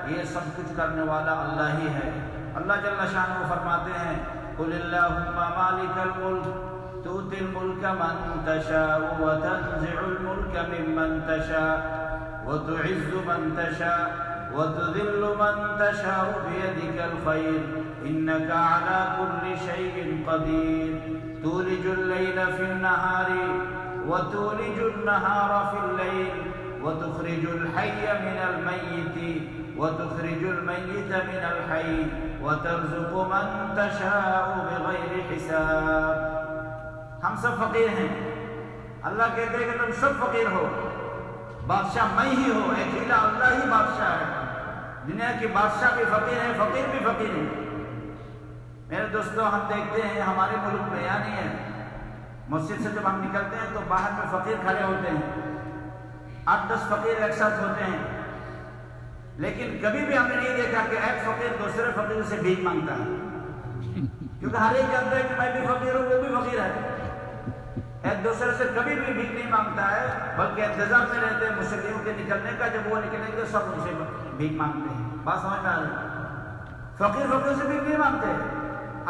یہ سب کچھ کرنے والا اللہ ہی ہے۔ اللہ جل شانہ فرماتے ہیں قل اللہم مالک الملک تؤتی الملک من تشاء وتنزع الملک ممن تشاء وتعز من تشاء وتذل من تشاء بيدك الخير إنك على كل شيء قدير تولج الليل في النهار وتولج النهار في الليل وتخرج الحي من الميت وتخرج الميت من الحي وترزق من تشاء بغير حساب۔ ہم سب فقیر ہیں، اللہ کہتے ہیں کہ تم سب فقیر ہو، بادشاہ میں ہی ہوں، اکیلا اللہ ہی بادشاہ ہے۔ دنیا کی بادشاہ بھی فقیر ہے، فقیر بھی فقیر ہے۔ میرے دوستو ہم دیکھتے ہیں ہمارے ملک میں یعنی ہے مسجد سے جب ہم نکلتے ہیں تو باہر میں فقیر کھڑے ہوتے ہیں، 8-10 فقیر ایک ساتھ ہوتے ہیں، لیکن کبھی بھی ہم نے نہیں دیکھا کہ ایک فقیر دوسرے فقیر سے بھیک مانگتا ہے، کیونکہ ہر ایک جانتا ہے کہ میں بھی فقیر ہوں، وہ بھی فقیر ہے۔ ایک دوسرے سے کبھی بھی بھیک نہیں مانگتا ہے، بلکہ انتظار میں رہتے ہیں مسلموں کے نکلنے کا، جب وہ نکلیں گے سب ان سے بھیک مانگتے ہیں۔ بات سمجھ میں آ رہی؟ فقیر سے بھیک نہیں مانگتے۔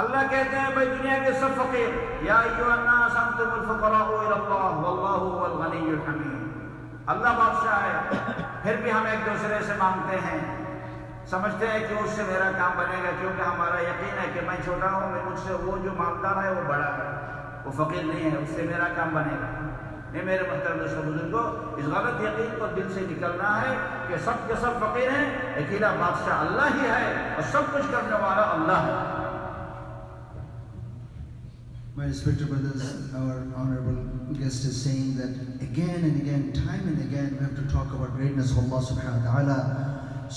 اللہ کہتے ہیں بھائی دنیا کے سب فقیر، یا ایھا الناس انتم الفقراء الی اللہ واللہ هو الغنی الحمید۔ اللہ بادشاہ ہے، پھر بھی ہم ایک دوسرے سے مانگتے ہیں، سمجھتے ہیں کہ اس سے میرا کام بنے گا، کیونکہ ہمارا یقین ہے کہ میں چھوٹا ہوں، مجھ سے وہ جو مالدار ہے وہ بڑا ہے، وہ فقیر نہیں ہے، اس سے میرا کام بنے گا۔ نہیں میرے محترم دوستو بزرگوں، اس غلط یقین کو دل سے نکلنا ہے کہ سب کے سب فقیر ہیں، اکیلا بادشاہ اللہ ہی ہے اور سب کچھ کرنے والا اللہ ہے۔ My respected brothers, our honorable guest is saying that again and again, time and again, we have to talk about greatness of Allah subhanahu wa ta'ala.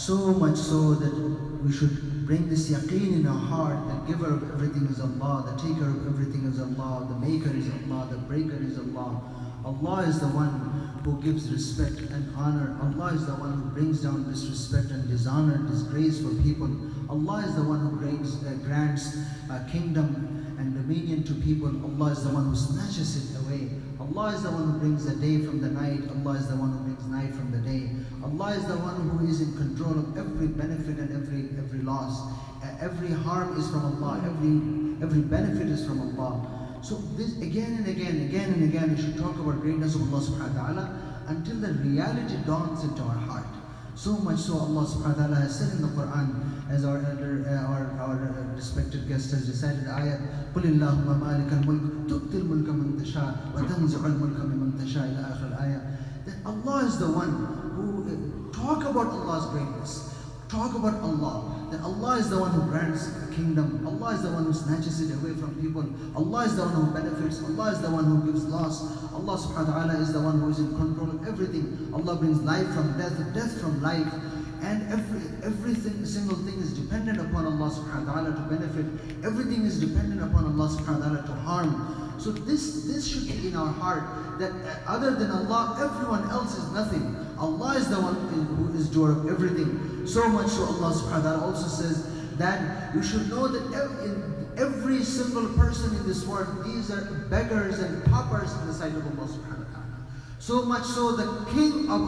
So much so that we should bring this yaqeen in our heart, the giver of everything is Allah, the taker of everything is Allah, the maker is Allah, the breaker is Allah. Allah is the one who gives respect and honor. Allah is the one who brings down disrespect and dishonor, disgrace for people. Allah is the one who grants kingdom and dominion to people. Allah is the one who snatches it away. Allah is the one who brings the day from the night. Allah is the one who brings night from the day. Allah is the one who is in control of every benefit and every loss. Every harm is from Allah. Every benefit is from Allah. So this again and again we should talk about greatness of Allah subhanahu wa ta'ala until the reality dawns into our heart. So much so Allah subhanahu wa ta'ala has said in the Quran, as our respected guest has recited the ayat, قُلِ اللَّهُمَّ مَالِكَ الْمُلْكِ تُؤْتِي الْمُلْكَ مَنْ تَشَاءُ وَتَنْزِعُ الْمُلْكَ مِمَّنْ تَشَاءُ ila akhir ayat. That Allah is the one who talk about Allah's greatness, talk about Allah, that Allah is the one who grants a kingdom, Allah is the one who snatches it away from people, Allah is the one who benefits, Allah is the one who gives loss, Allah subhanahu wa ta'ala is the one who is in control of everything. Allah brings life from death, death from life, and everything, single thing is dependent upon Allah subhanahu wa ta'ala to benefit, everything is dependent upon Allah subhanahu wa ta'ala to harm. So this should be in our heart, that other than Allah, everyone else is nothing. Allah is the one who is doer of everything. So much so Allah subhanahu wa ta'ala also says that you should know that every single person in this world, these are beggars and paupers in the sight of Allah subhanahu wa ta'ala. So much so the king of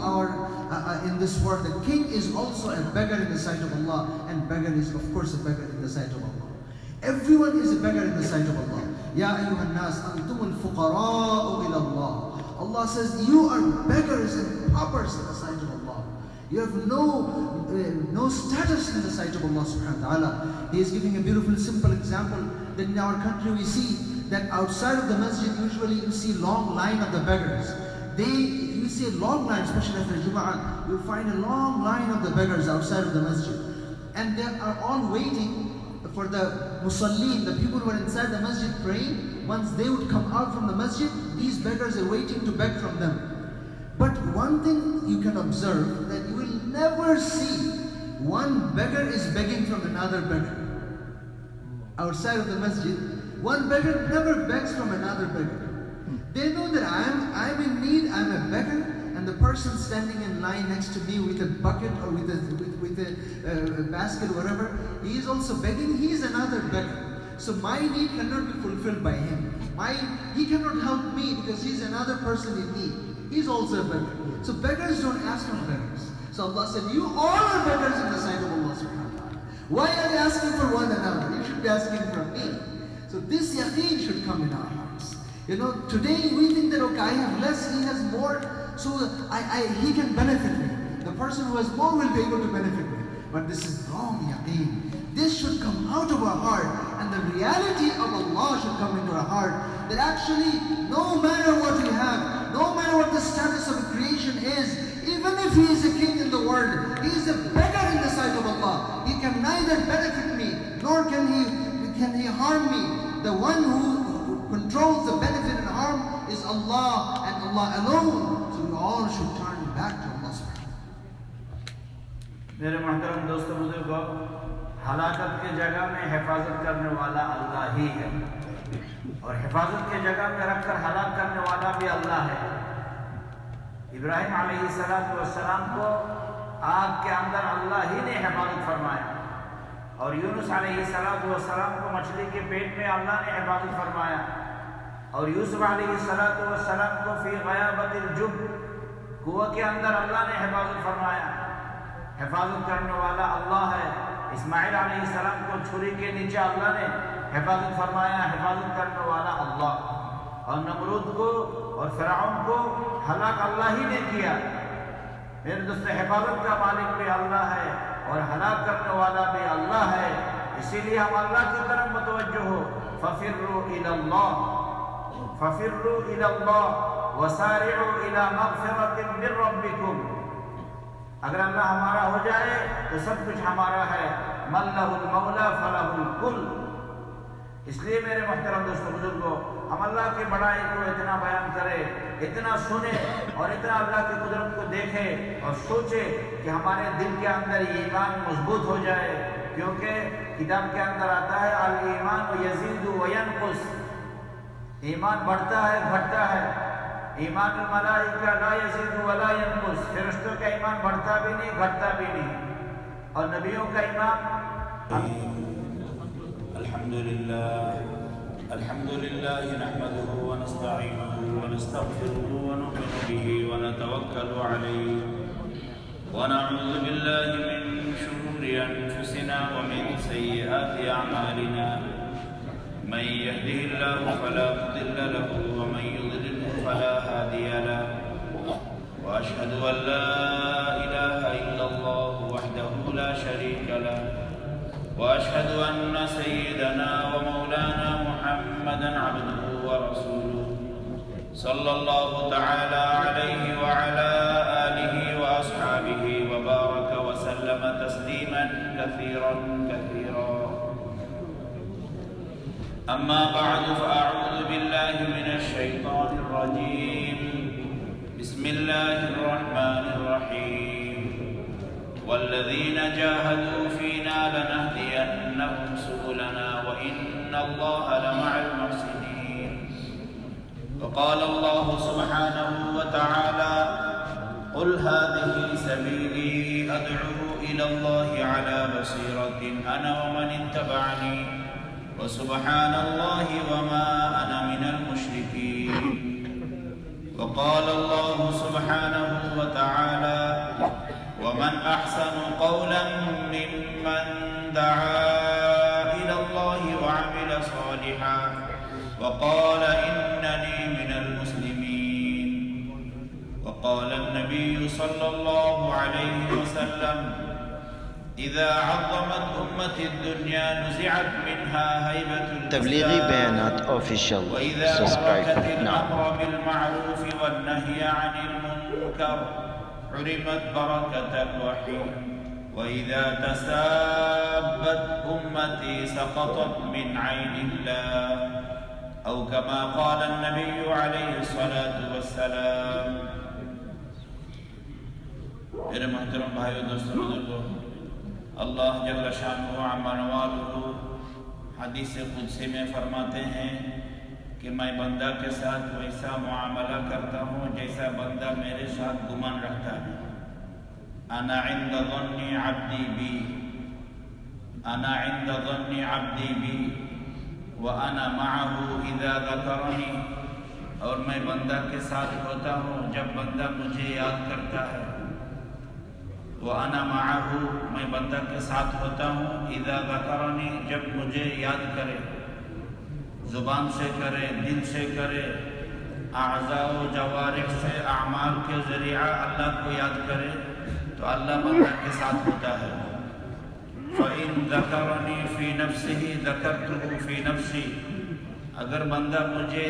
in this world, the king is also a beggar in the sight of Allah, and beggar is of course a beggar in the sight of Allah. Everyone is a beggar in the sight of Allah. Ya ayyuhan nas antumul fuqara'u ila Allah. Allah says you are beggars and paupers in the sight of Allah. You have no status in the sight of Allah subhanahu wa ta'ala. He is giving a beautiful simple example that in our country we see that outside of the masjid usually you see long line of the beggars. You see a long line, especially after Jum'ah, you find a long line of the beggars outside of the masjid. And they are all waiting for the musallin, the people who are inside the masjid praying. Once they would come out from the masjid, these beggars are waiting to beg from them. But one thing you can observe, that you will never see one beggar is begging from another beggar. Outside of the masjid, one beggar never begs from another beggar. They know that I'm in need, I'm a beggar, and the person standing in line next to me with a bucket or with a basket, whatever, he is also begging, he is another beggar. So my need cannot be fulfilled by him. He cannot help me because he's another person in need. He's also a beggar. So beggars don't ask from beggars. So Allah said, you all are beggars in the sight of should be asking from me. So this yaqeen should come in our hearts. You know, today we think that, okay, I have less, he has more, so he can benefit me. The person who has more will be able to benefit me. But this is wrong yaqeen. This should come out of our heart, and the reality of Allah should come into our heart, that actually no matter what we have, no matter what the status of a creation is, even if he is a king in the world, he is a beggar in the sight of Allah. He can neither benefit me, nor can he harm me. The one who controls the benefit and harm is Allah, and Allah alone. So we all should turn back to Allah subhanahu wa ta'ala. میرے محترم دوستو بزرگو، ہلاکت کی جگہ میں حفاظت کرنے والا اللہ ہی ہے، اور حفاظت کی جگہ میں رکھ کر ہلاک کرنے والا بھی اللہ ہے۔ ابراہیم علیہ السلام کو آگ کے اندر اللہ ہی نے حفاظت فرمایا، اور یونس علیہ السلام کو مچھلی کے پیٹ میں اللہ نے حفاظت فرمایا، اور یوسف علیہ السلام کو فی غیابت الجب کنویں کے اندر اللہ نے حفاظت فرمایا۔ حفاظت کرنے والا اللہ ہے۔ اسماعیل علیہ السلام کو چھری کے نیچے اللہ نے حفاظت فرمایا، حفاظت کرنے والا اللہ۔ اور نمرود کو اور فرعون کو ہلاک اللہ ہی نے کیا۔ میرے دوست، حفاظت کا مالک بھی اللہ ہے اور ہلاک کرنے والا بھی اللہ ہے۔ اسی لیے ہم اللہ کی طرف متوجہ ہو، ففروا الی اللہ، ففروا الی اللہ وسارعوا الی مغفرۃ من ربکم۔ اگر اللہ ہمارا ہو جائے تو سب کچھ ہمارا ہے، من لہ المولا فلہ الکل۔ اس لیے میرے محترم دوستو بزرگو، ہم اللہ کی بڑائی کو اتنا بیان کریں، اتنا سنیں اور اتنا اللہ کی قدرت کو دیکھیں اور سوچیں کہ ہمارے دل کے اندر ایمان مضبوط ہو جائے، کیونکہ کتاب کے اندر آتا ہے الایمان یزید و ینقص، ایمان بڑھتا ہے گھٹتا ہے۔ ایمان الملائکہ لا یزید ولا ینقص، فرشتوں کا ایمان بڑھتا بھی نہیں گھٹتا بھی نہیں، اور نبیوں کا ایمان۔ الحمد لله نحمده ونستعينه ونستغفره ونؤمن به ونتوكل عليه ونعوذ بالله من شرور أنفسنا ومن سيئات أعمالنا، من يهده الله فلا مضل له ومن يضلل فلا هادي له، وأشهد أن لا إله إلا الله وحده لا شريك له، وأشهد أن سيدنا ومولانا محمدًا عبده ورسوله صلى الله تعالى عليه وعلى آله وأصحابه وبارك وسلم تسليمًا كثيرًا كثيرًا. أما بعد، فأعوذ بالله من الشيطان الرجيم. بسم الله الرحمن الرحيم. والذين جاهدوا فينا لنهدينهم سبلنا وإن الله لمع المحسنين. وقال الله سبحانه وتعالى: قل هذه سبيلي أدعو إلى الله على بصيرة أنا ومن اتبعني وسبحان الله وما أنا من المشركين. وقال الله سبحانه وتعالى: ومن أحسن قولا ممن دعا إلى الله وعمل صالحا وقال إنني من المسلمين. وقال النبي صلى الله عليه وسلم: إذا عظمت أمة الدنيا نزعت منها هيبة تبلیغی بیانات آفیشل سبسکرائب الأمر ناؤ۔ بالمعروف والنهي عن المنكر حرمت بركة الوحي. وإذا تسابت أمتي سقطت من عين الله، أو كما قال النبي عليه الصلاة والسلام. میرے محترم بھائیو دوستو بزرگو، اللہ جل شانہ عما نوالہ حدیث قدسی میں فرماتے ہیں کہ میں بندہ کے ساتھ ویسا معاملہ کرتا ہوں جیسا بندہ میرے ساتھ گمان رکھتا ہے۔ انا عند ظن عبدی بی، انا عند ظن عبدی بی وانا معه اذا ذکرنی، اور میں بندہ کے ساتھ ہوتا ہوں جب بندہ مجھے یاد کرتا ہے۔ وَأَنَا مَعَهُ میں بندہ کے ساتھ ہوتا ہوں اِذَا ذَكَرَنِي جب مجھے یاد کرے، زبان سے کرے، دل سے کرے، اعضاء و جوارح سے، اعمال کے ذریعہ اللہ کو یاد کرے تو اللہ بندہ کے ساتھ ہوتا ہے۔ فَإِن ذَكَرَنِي فِي نَفْسِهِ ذَكَرْتُهُ فِي نَفْسِي اگر بندہ مجھے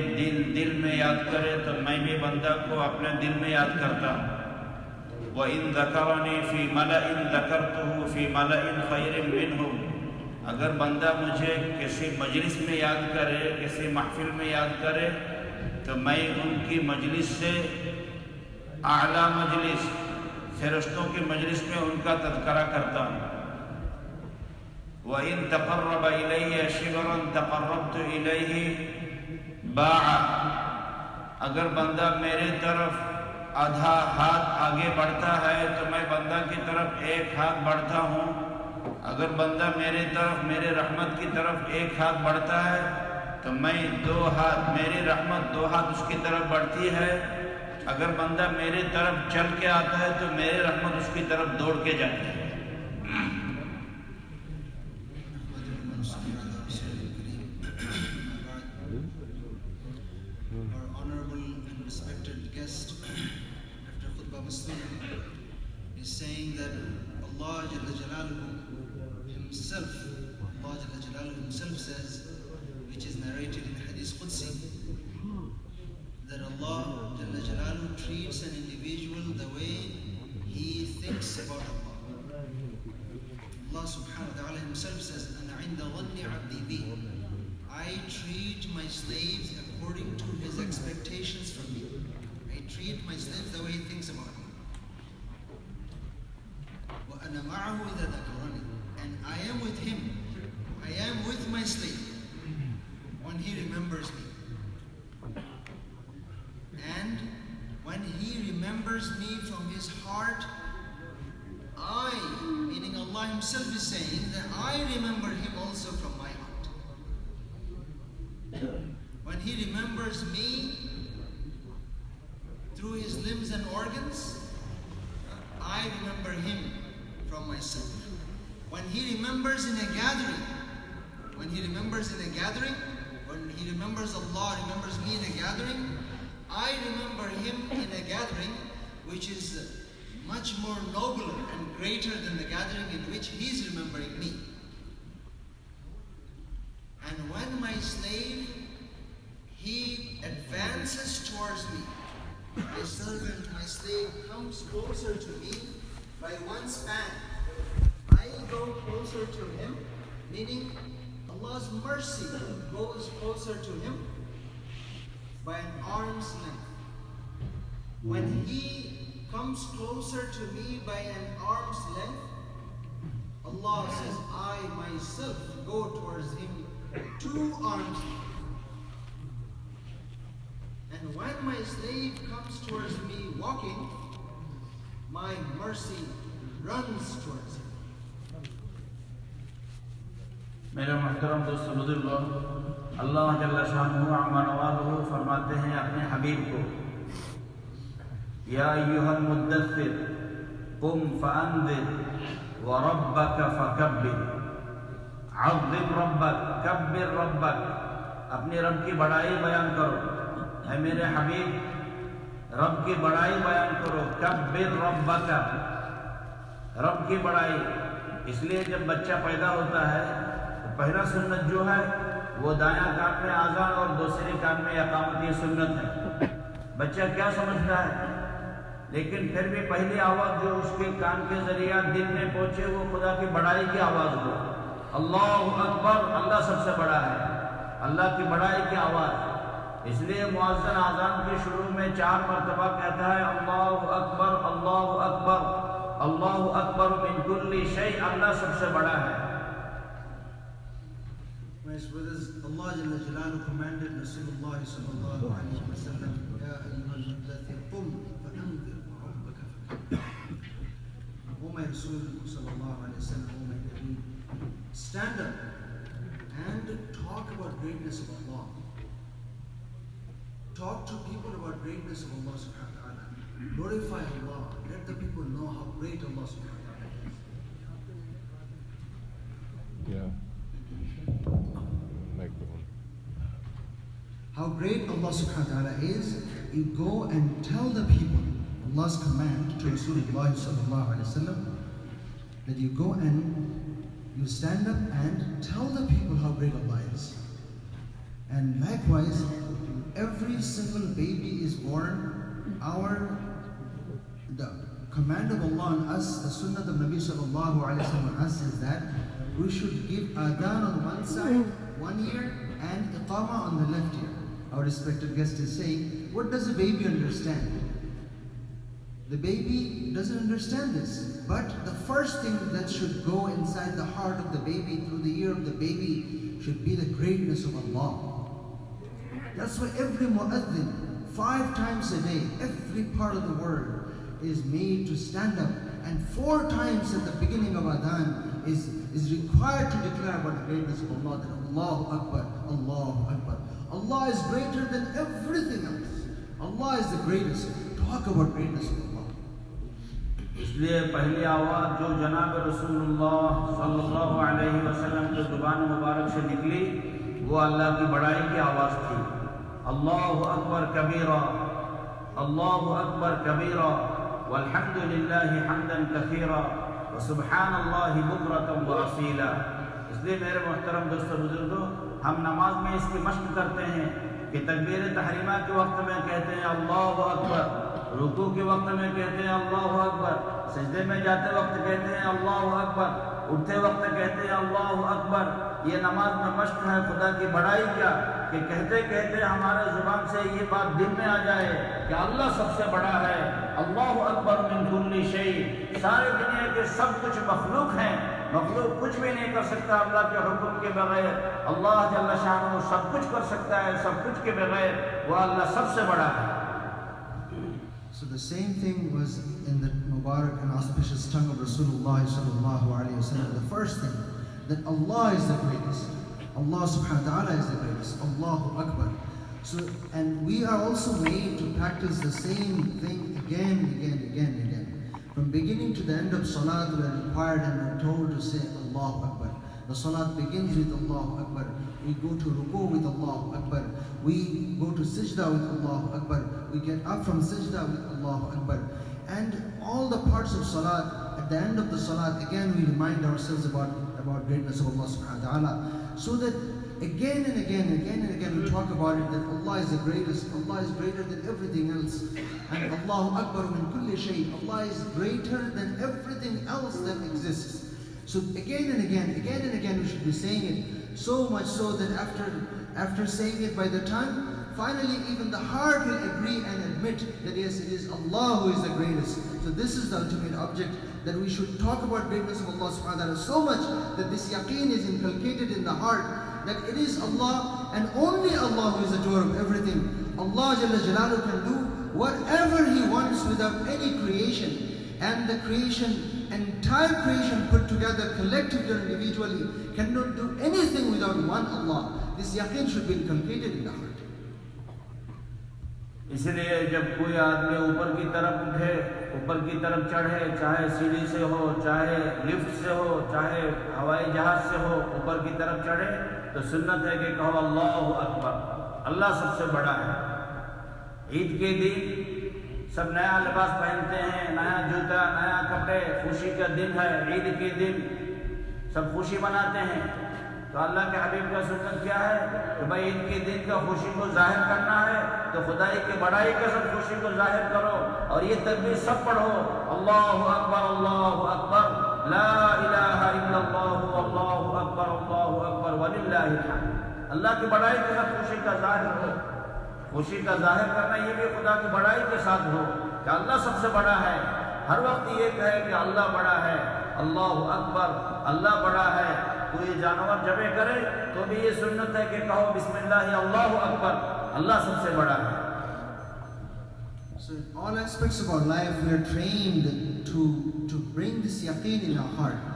دل میں یاد کرے تو میں بھی بندہ کو اپنے دل میں یاد کرتا ہوں۔ وَإِن ذَكَرَنِي فِي مَلَئٍ ذَكَرْتُهُ فِي مَلَئٍ خَيْرٍ مِّنْهُ اگر بندہ مجھے کسی مجلس میں یاد کرے، کسی محفل میں یاد کرے تو میں ان کی مجلس سے اعلیٰ مجلس، فرشتوں کی مجلس میں ان کا تذکرہ کرتا ہوں۔ وَإِن تَقَرَّبَ إِلَيَّ شِبْرًا تَقَرَّبْتُ إِلَيْهِ بَاعًا اگر بندہ میرے طرف آدھا ہاتھ آگے بڑھتا ہے تو میں بندہ کی طرف ایک ہاتھ بڑھتا ہوں۔ اگر بندہ میرے طرف، میرے رحمت کی طرف ایک ہاتھ بڑھتا ہے تو میں دو ہاتھ، میری رحمت دو ہاتھ اس کی طرف بڑھتی ہے۔ اگر بندہ میرے طرف چل کے آتا ہے تو میری رحمت اس کی طرف دوڑ کے جاتی ہے۔ is saying that Allah himself says, which is narrated in Hadith Qudsi, that Allah treats an individual the way he thinks about Allah. Allah subhanahu wa ta'ala himself says, "Ana 'inda dhanni 'abdi bi." I treat my slaves according to his expectations from me. I treat my slaves the way he thinks about me. وَأَنَا مَعَهُ إِذَا ذَكَرَنِي and I am with him, I am with my slave when he remembers me. And when he remembers me from his heart, I, meaning Allah himself is saying that I remember him also from my heart. When he remembers me through his limbs and organs, I remember him from myself. When he remembers in a gathering, when he remembers Allah remembers me in a gathering, I remember him in a gathering which is much more nobler and greater than the gathering in which he is remembering me. And when my slave, he advances towards me, my servant, my slave comes closer to me by one span, I go closer to him, meaning Allah's mercy goes closer to him by an arm's length. When he comes closer to me by an arm's length, Allah says, I myself go towards him 2 arms length. And when my slave comes towards me walking, my mercy runs towards him. میرے محترم دوست بزرگوں، اللہ جل شانہ عما نوالہ فرماتے ہیں اپنے حبیب کو، یا ایھا المدثر قم فانذر وربک فکبر، عظم ربک، کبر ربک، اپنی رب کی بڑائی بیان کرو۔ اے میرے حبیب، رب کی بڑائی بیان کرو، کبر ربک، رب کی بڑائی۔ اس لیے جب بچہ پیدا ہوتا ہے تو پہلا سنت جو ہے وہ دایاں کان میں آذان اور دوسرے کان میں اقامت، یہ سنت ہے۔ بچہ کیا سمجھتا ہے، لیکن پھر بھی پہلی آواز جو اس کے کان کے ذریعہ دل میں پہنچے وہ خدا کی بڑائی کی آواز ہو، اللہ اکبر، اللہ سب سے بڑا ہے، اللہ کی بڑائی کی آواز۔ اس لیے مؤذن آذان کے شروع میں 4 مرتبہ کہتا ہے اللہ اکبر، اللہ اکبر، اللہ اکبر من کل شیء، اللہ سب سے بڑا ہے۔ My brothers, Allah Jalla Jalaluhu commanded Rasulullah sallallahu alaihi wasallam, Ya ayyuhal muddaththir qum fa'anzir wa rabbaka fakabbir. O my Rasul sallallahu alaihi wasallam, O my Nabi, stand up and talk about greatness of Allah. Talk to people about greatness of Allah subhanahu wa ta'ala. Glorify Allah. Let the people know how great Allah subhanahu wa ta'ala is. great Allah subhanahu wa ta'ala is, you go and tell the people, Allah's command to Rasulullah sallallahu alaihi wasallam, that you go and you stand up and tell the people how great Allah is. And likewise, every single baby is born, the command of Allah on us, the sunnah of Nabi sallallahu alaihi wasallam on us is that we should give adhan on one side, 1 ear, and iqama on the left ear. Our respected guest is saying, what does a baby understand? The baby doesn't understand this, but the first thing that should go inside the heart of the baby, through the ear of the baby, should be the greatness of Allah. That's why every mu'adhin, 5 times a day, every part of the world is made to stand up, and 4 times at the beginning of adhan is required to declare about the greatness of Allah, that Allahu Akbar, Allahu Akbar. Allah is greater than everything else. Allah is the greatest. Talk about greatness of Allah. اس لیے پہلی آواز جو جناب رسول اللہ صلی اللہ علیہ وسلم کی زبان مبارک سے نکلی وہ اللہ کی بڑائی کی آواز تھی. اللہ اکبر کبیرہ، اللہ اکبر کبیرہ، والحمد للہ حمدا کثیرا، وسبحان اللہ بکرۃ واصیلا. اس لیے میرے محترم دوستو بزرگو، ہم نماز میں اس کی مشق کرتے ہیں کہ تکبیر تحریمہ کے وقت میں کہتے ہیں اللہ اکبر، رکوع کے وقت میں کہتے ہیں اللہ اکبر، سجدے میں جاتے وقت کہتے ہیں اللہ اکبر، اٹھتے وقت کہتے ہیں اللہ اکبر. یہ نماز میں مشق ہے خدا کی بڑائی کا، کہ کہتے کہتے ہمارے زبان سے یہ بات دل میں آ جائے کہ اللہ سب سے بڑا ہے. اللہ اکبر من کل شیء، سارے دنیا کے سب کچھ مخلوق ہیں، مخلوق کچھ بھی نہیں کر سکتا اللہ کے حکم کے بغیر. اللہ جل شانہ سب کچھ کر سکتا ہے، سب کچھ کے بغیر وہ اللہ سب سے بڑا ہے. So the same thing was in the Mubarak and auspicious tongue of Rasulullah sallallahu alaihi wasallam. The first thing, that Allah is the greatest. Allah subhanahu wa ta'ala is the greatest. Allahu Akbar. So, and we are also made to practice the same thing again, again. From beginning to the end of Salat, we are required and we are told to say Allahu Akbar. The Salat begins with Allahu Akbar. We go to Ruku with Allahu Akbar. We go to Sajda with Allahu Akbar. We get up from Sajda with Allahu Akbar. And all the parts of Salat, at the end of the Salat, again we remind ourselves about greatness of Allah subhanahu wa ta'ala. So that again and again we talk about it, that Allah is the greatest, Allah is greater than everything else. And Allahu Akbar min kulli shay, Allah is greater than everything else that exists. So again and again we should be saying it, so much so that after saying it by the tongue, finally even the heart will agree and admit that yes, it is Allah who is the greatest. So this is the ultimate object, that we should talk about greatness of Allah subhanahu wa ta'ala so much that this yaqeen is inculcated in the heart, that it is Allah and only Allah who is the doer of everything. Allah Jalla Jalaluhu can do whatever He wants without any creation. And the creation, entire creation put together collectively or individually, cannot do anything without one Allah. This yaqeen should be inculcated in the heart. اس لیے جب کوئی آدمی اوپر کی طرف اٹھے، اوپر کی طرف چڑھے، چاہے سیڑھی سے ہو، چاہے لفٹ سے ہو، چاہے ہوائی جہاز سے ہو، اوپر کی طرف چڑھے تو سنت ہے کہ کہو اللہ اکبر، اللہ سب سے بڑا ہے. عید کے دن سب نیا لباس پہنتے ہیں، نیا جوتا، نیا کپڑے، خوشی کا دن ہے. عید کے دن سب خوشی مناتے ہیں. تو اللہ کے حبیب کا سنت کیا ہے کہ بھائی عید کے دن کا خوشی کو ظاہر کرنا ہے تو خدائی کی بڑائی کے سب خوشی کو ظاہر کرو، اور یہ تکبیر سب پڑھو، اللہ اکبر لا الہ الا اللہ، اللہ اکبر وللہ الحمد. اللہ کی بڑائی کے ساتھ خوشی کا ظاہر ہو. خوشی کا ظاہر کرنا یہ بھی خدا کی بڑائی کے ساتھ ہو کہ اللہ سب سے بڑا ہے. ہر وقت یہ کہے کہ اللہ بڑا ہے، اللہ اکبر، اللہ بڑا ہے. کوئی جانور ذبح کرے تو بھی یہ سنت ہے کہ کہو بسم اللہ اللہ اکبر، اللہ سب سے بڑا ہے. So in all aspects of our life we are trained to bring this yaqeen in our heart.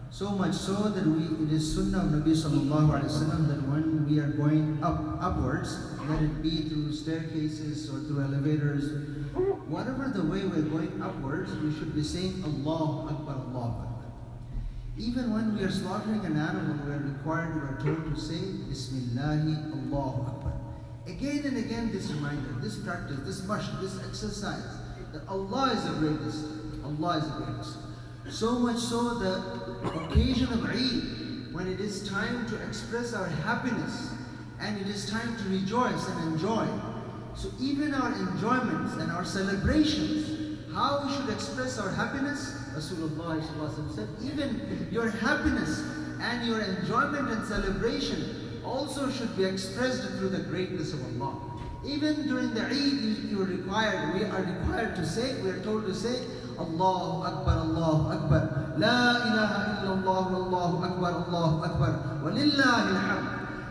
So much so that it is sunnah of Nabi sallallahu alaihi wasallam that when we are going upwards, let it be through staircases or through elevators, whatever the way we are going upwards, we should be saying Allahu Akbar, Allahu Akbar. Even when we are slaughtering an animal, we are told to say Bismillahi Allahu Akbar. again and again this reminder, this practice, this mashq, this exercise, that Allah is the greatest. Allah is the greatest. So much so the occasion of Eid, when it is time to express our happiness and it is time to rejoice and enjoy. So even our enjoyments and our celebrations, how we should express our happiness, Rasulullah said, even your happiness and your enjoyment and celebration also should be expressed through the greatness of Allah. Even during the Eid, we are required to say, we are told to say, Allahu Akbar, La ilaha illallah, Allahu Akbar, Walillahi alhamd.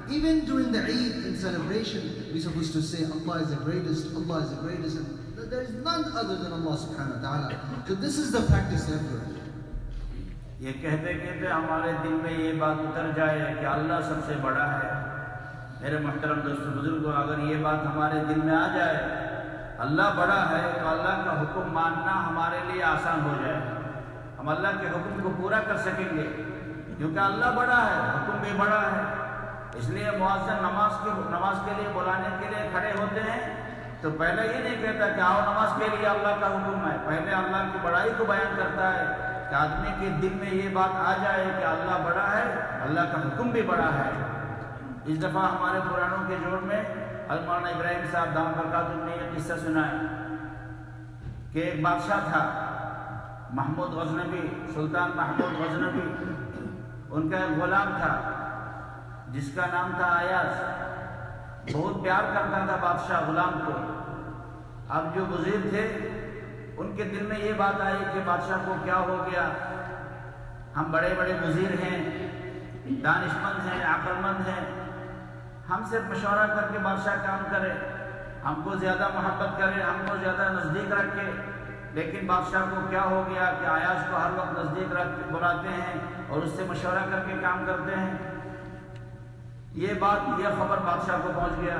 Even during the Eid in celebration, we are supposed to say, Allah is the greatest, Allah is the greatest, and there is none other than Allah subhanahu wa ta'ala. So this is the practice everywhere. یہ کہتے کہتے ہمارے دل میں یہ بات اتر جائے کہ اللہ سب سے بڑا ہے. میرے محترم دوستو بزرگوں، اگر یہ بات ہمارے دل میں آ جائے اللہ بڑا ہے تو اللہ کا حکم ماننا ہمارے لیے آسان ہو جائے. ہم اللہ کے حکم کو پورا کر سکیں گے کیونکہ اللہ بڑا ہے، حکم بھی بڑا ہے. اس لیے مؤذن نماز کے لیے بلانے کے لیے کھڑے ہوتے ہیں تو پہلے یہ نہیں کہتا کہ آؤ نماز کے لیے اللہ کا حکم ہے، پہلے اللہ کی بڑائی کو بیان کرتا ہے کہ آدمی کے دل میں یہ بات آ جائے کہ اللہ بڑا ہے، اللہ کا حکم بھی بڑا ہے. اس دفعہ ہمارے پرانوں کے جوڑ میں مولانا ابراہیم صاحب دام برکاتہ نے یہ قصہ سنا ہے کہ ایک بادشاہ تھا محمود غزنوی، سلطان محمود غزنوی. ان کا ایک غلام تھا جس کا نام تھا ایاز. بہت پیار کرتا تھا بادشاہ غلام کو. اب جو وزیر تھے ان کے دل میں یہ بات آئی کہ بادشاہ کو کیا ہو گیا، ہم بڑے بڑے وزیر ہیں، دانش مند ہیں، عقل مند ہیں، ہم سے مشورہ کر کے بادشاہ کام کرے، ہم کو زیادہ محبت کرے، ہم کو زیادہ نزدیک رکھے. لیکن بادشاہ کو کیا ہو گیا کہ ایاز کو ہر وقت نزدیک بلاتے ہیں اور اس سے مشورہ کر کے کام کرتے ہیں. یہ خبر بادشاہ کو پہنچ گیا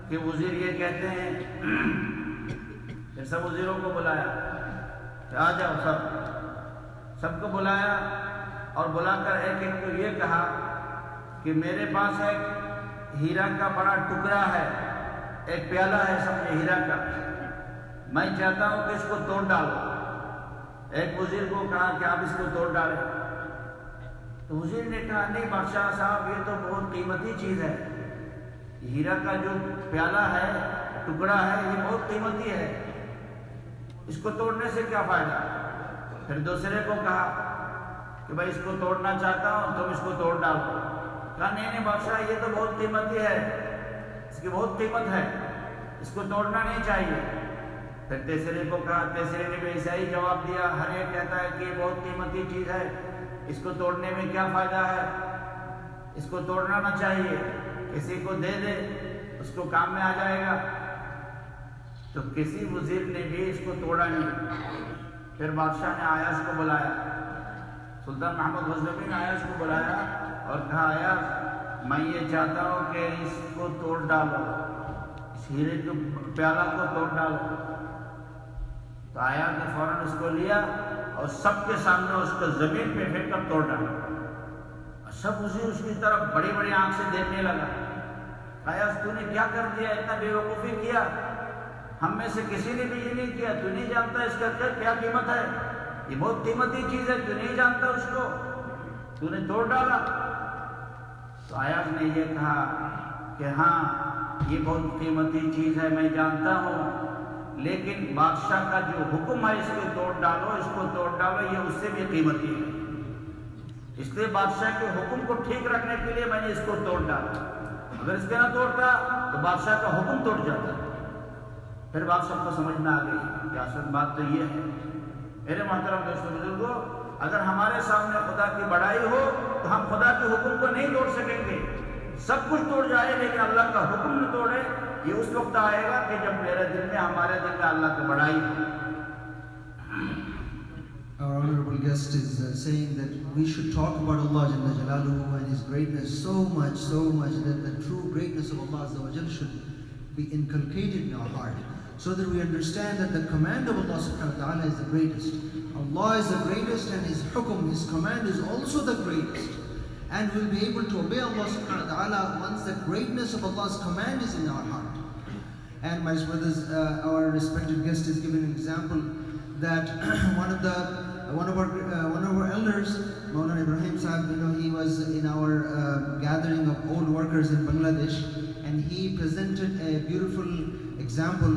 کہ وزیر یہ کہتے ہیں. پھر سب وزیروں کو بلایا کہ آ جاؤ، سب کو بلایا اور بلا کر ایک ایک کو یہ کہا کہ میرے پاس ایک ہیرا کا بڑا ٹکڑا ہے، ایک پیالہ ہے سمجھے ہیرا کا، میں چاہتا ہوں کہ اس کو توڑ ڈالو. ایک وزیر کو کہا کہ آپ اس کو توڑ ڈالیں. تو وزیر نے کہا نہیں بادشاہ صاحب، یہ تو بہت قیمتی چیز ہے، ہیرا کا جو پیالہ ہے، ٹکڑا ہے، یہ بہت قیمتی ہے، اس کو توڑنے سے کیا فائدہ. پھر دوسرے کو کہا کہ بھائی اس کو توڑنا چاہتا ہوں، تم اس کو توڑ ڈالو. کہا نہیں بادشاہ، یہ تو بہت قیمتی ہے، اس کی بہت قیمت ہے، اس کو توڑنا نہیں چاہیے. پھر تیسرے کو کہا، تیسرے نے بھی ایسا ہی جواب دیا. ہر ایک کہتا ہے کہ یہ بہت قیمتی چیز ہے، اس کو توڑنے میں کیا فائدہ ہے، اس کو توڑنا نہ چاہیے، کسی کو دے دے اس کو کام میں آ جائے گا. تو کسی وزیر نے بھی اس کو توڑا نہیں. پھر بادشاہ نے ایاز کو بلایا، سلطان محمود غزنوی نے ایاز کو بلایا اور کہا ایاز، میں یہ چاہتا ہوں کہ اس کو توڑ ڈالو، اس ہیرے کے پیالہ کو توڑ ڈالو. تو ایاز نے فوراً اس کو لیا اور سب کے سامنے اس کو زمین پہ پھینک کر توڑ ڈالا. سب وزیر اس کی طرف بڑی بڑی آنکھ سے دیکھنے لگا. ایاز تو نے کیا کر دیا، اتنا بے وقوفی کیا، ہم میں سے کسی نے بھی یہ نہیں کیا. تو نہیں جانتا اس کا کیا قیمت ہے، یہ بہت قیمتی چیز ہے، تو نہیں جانتا اس کو، تو نے توڑ ڈالا. تو ایاز نے یہ کہا کہ ہاں یہ بہت قیمتی چیز ہے، میں جانتا ہوں، لیکن بادشاہ کا جو حکم ہے اس کو توڑ ڈالو، اس کو توڑ ڈالو، یہ اس سے بھی قیمتی ہے. اس لیے بادشاہ کے حکم کو ٹھیک رکھنے کے لیے میں نے اس کو توڑ ڈالا. اگر اس کے نہ توڑتا تو بادشاہ کا حکم توڑ جاتا. پھر بادشاہ کو سمجھ میں آ گئی کہ اصل بات تو یہ ہے. میرے محترم دوستو بزرگوں، اگر ہمارے سامنے خدا کی بڑائی ہو تو ہم خدا کے حکم کو نہیں توڑ سکیں گے. سب کچھ توڑ جائے لیکن اللہ کا حکم نہ توڑے. یہ اس وقت آئے گا کہ جب میرے دل میں، ہمارے دل میں اللہ کی بڑائی ہو. Our honorable guest is saying that we should talk about Allah Jalla Jalaluhu and His greatness so much that the true greatness of Allah Azza wa Jalla should be inculcated in our heart, so that we understand that the command of Allah Subhanahu wa Ta'ala is the greatest. Allah is the greatest and His hukum, His command is also the greatest. And we'll be able to obey Allah subhanahu wa ta'ala once the greatness of Allah's command is in our heart. And my brothers, our respected guest has given an example that one of our elders, Maulana Sahab, he was in our gathering of old workers in Bangladesh, and he presented a beautiful example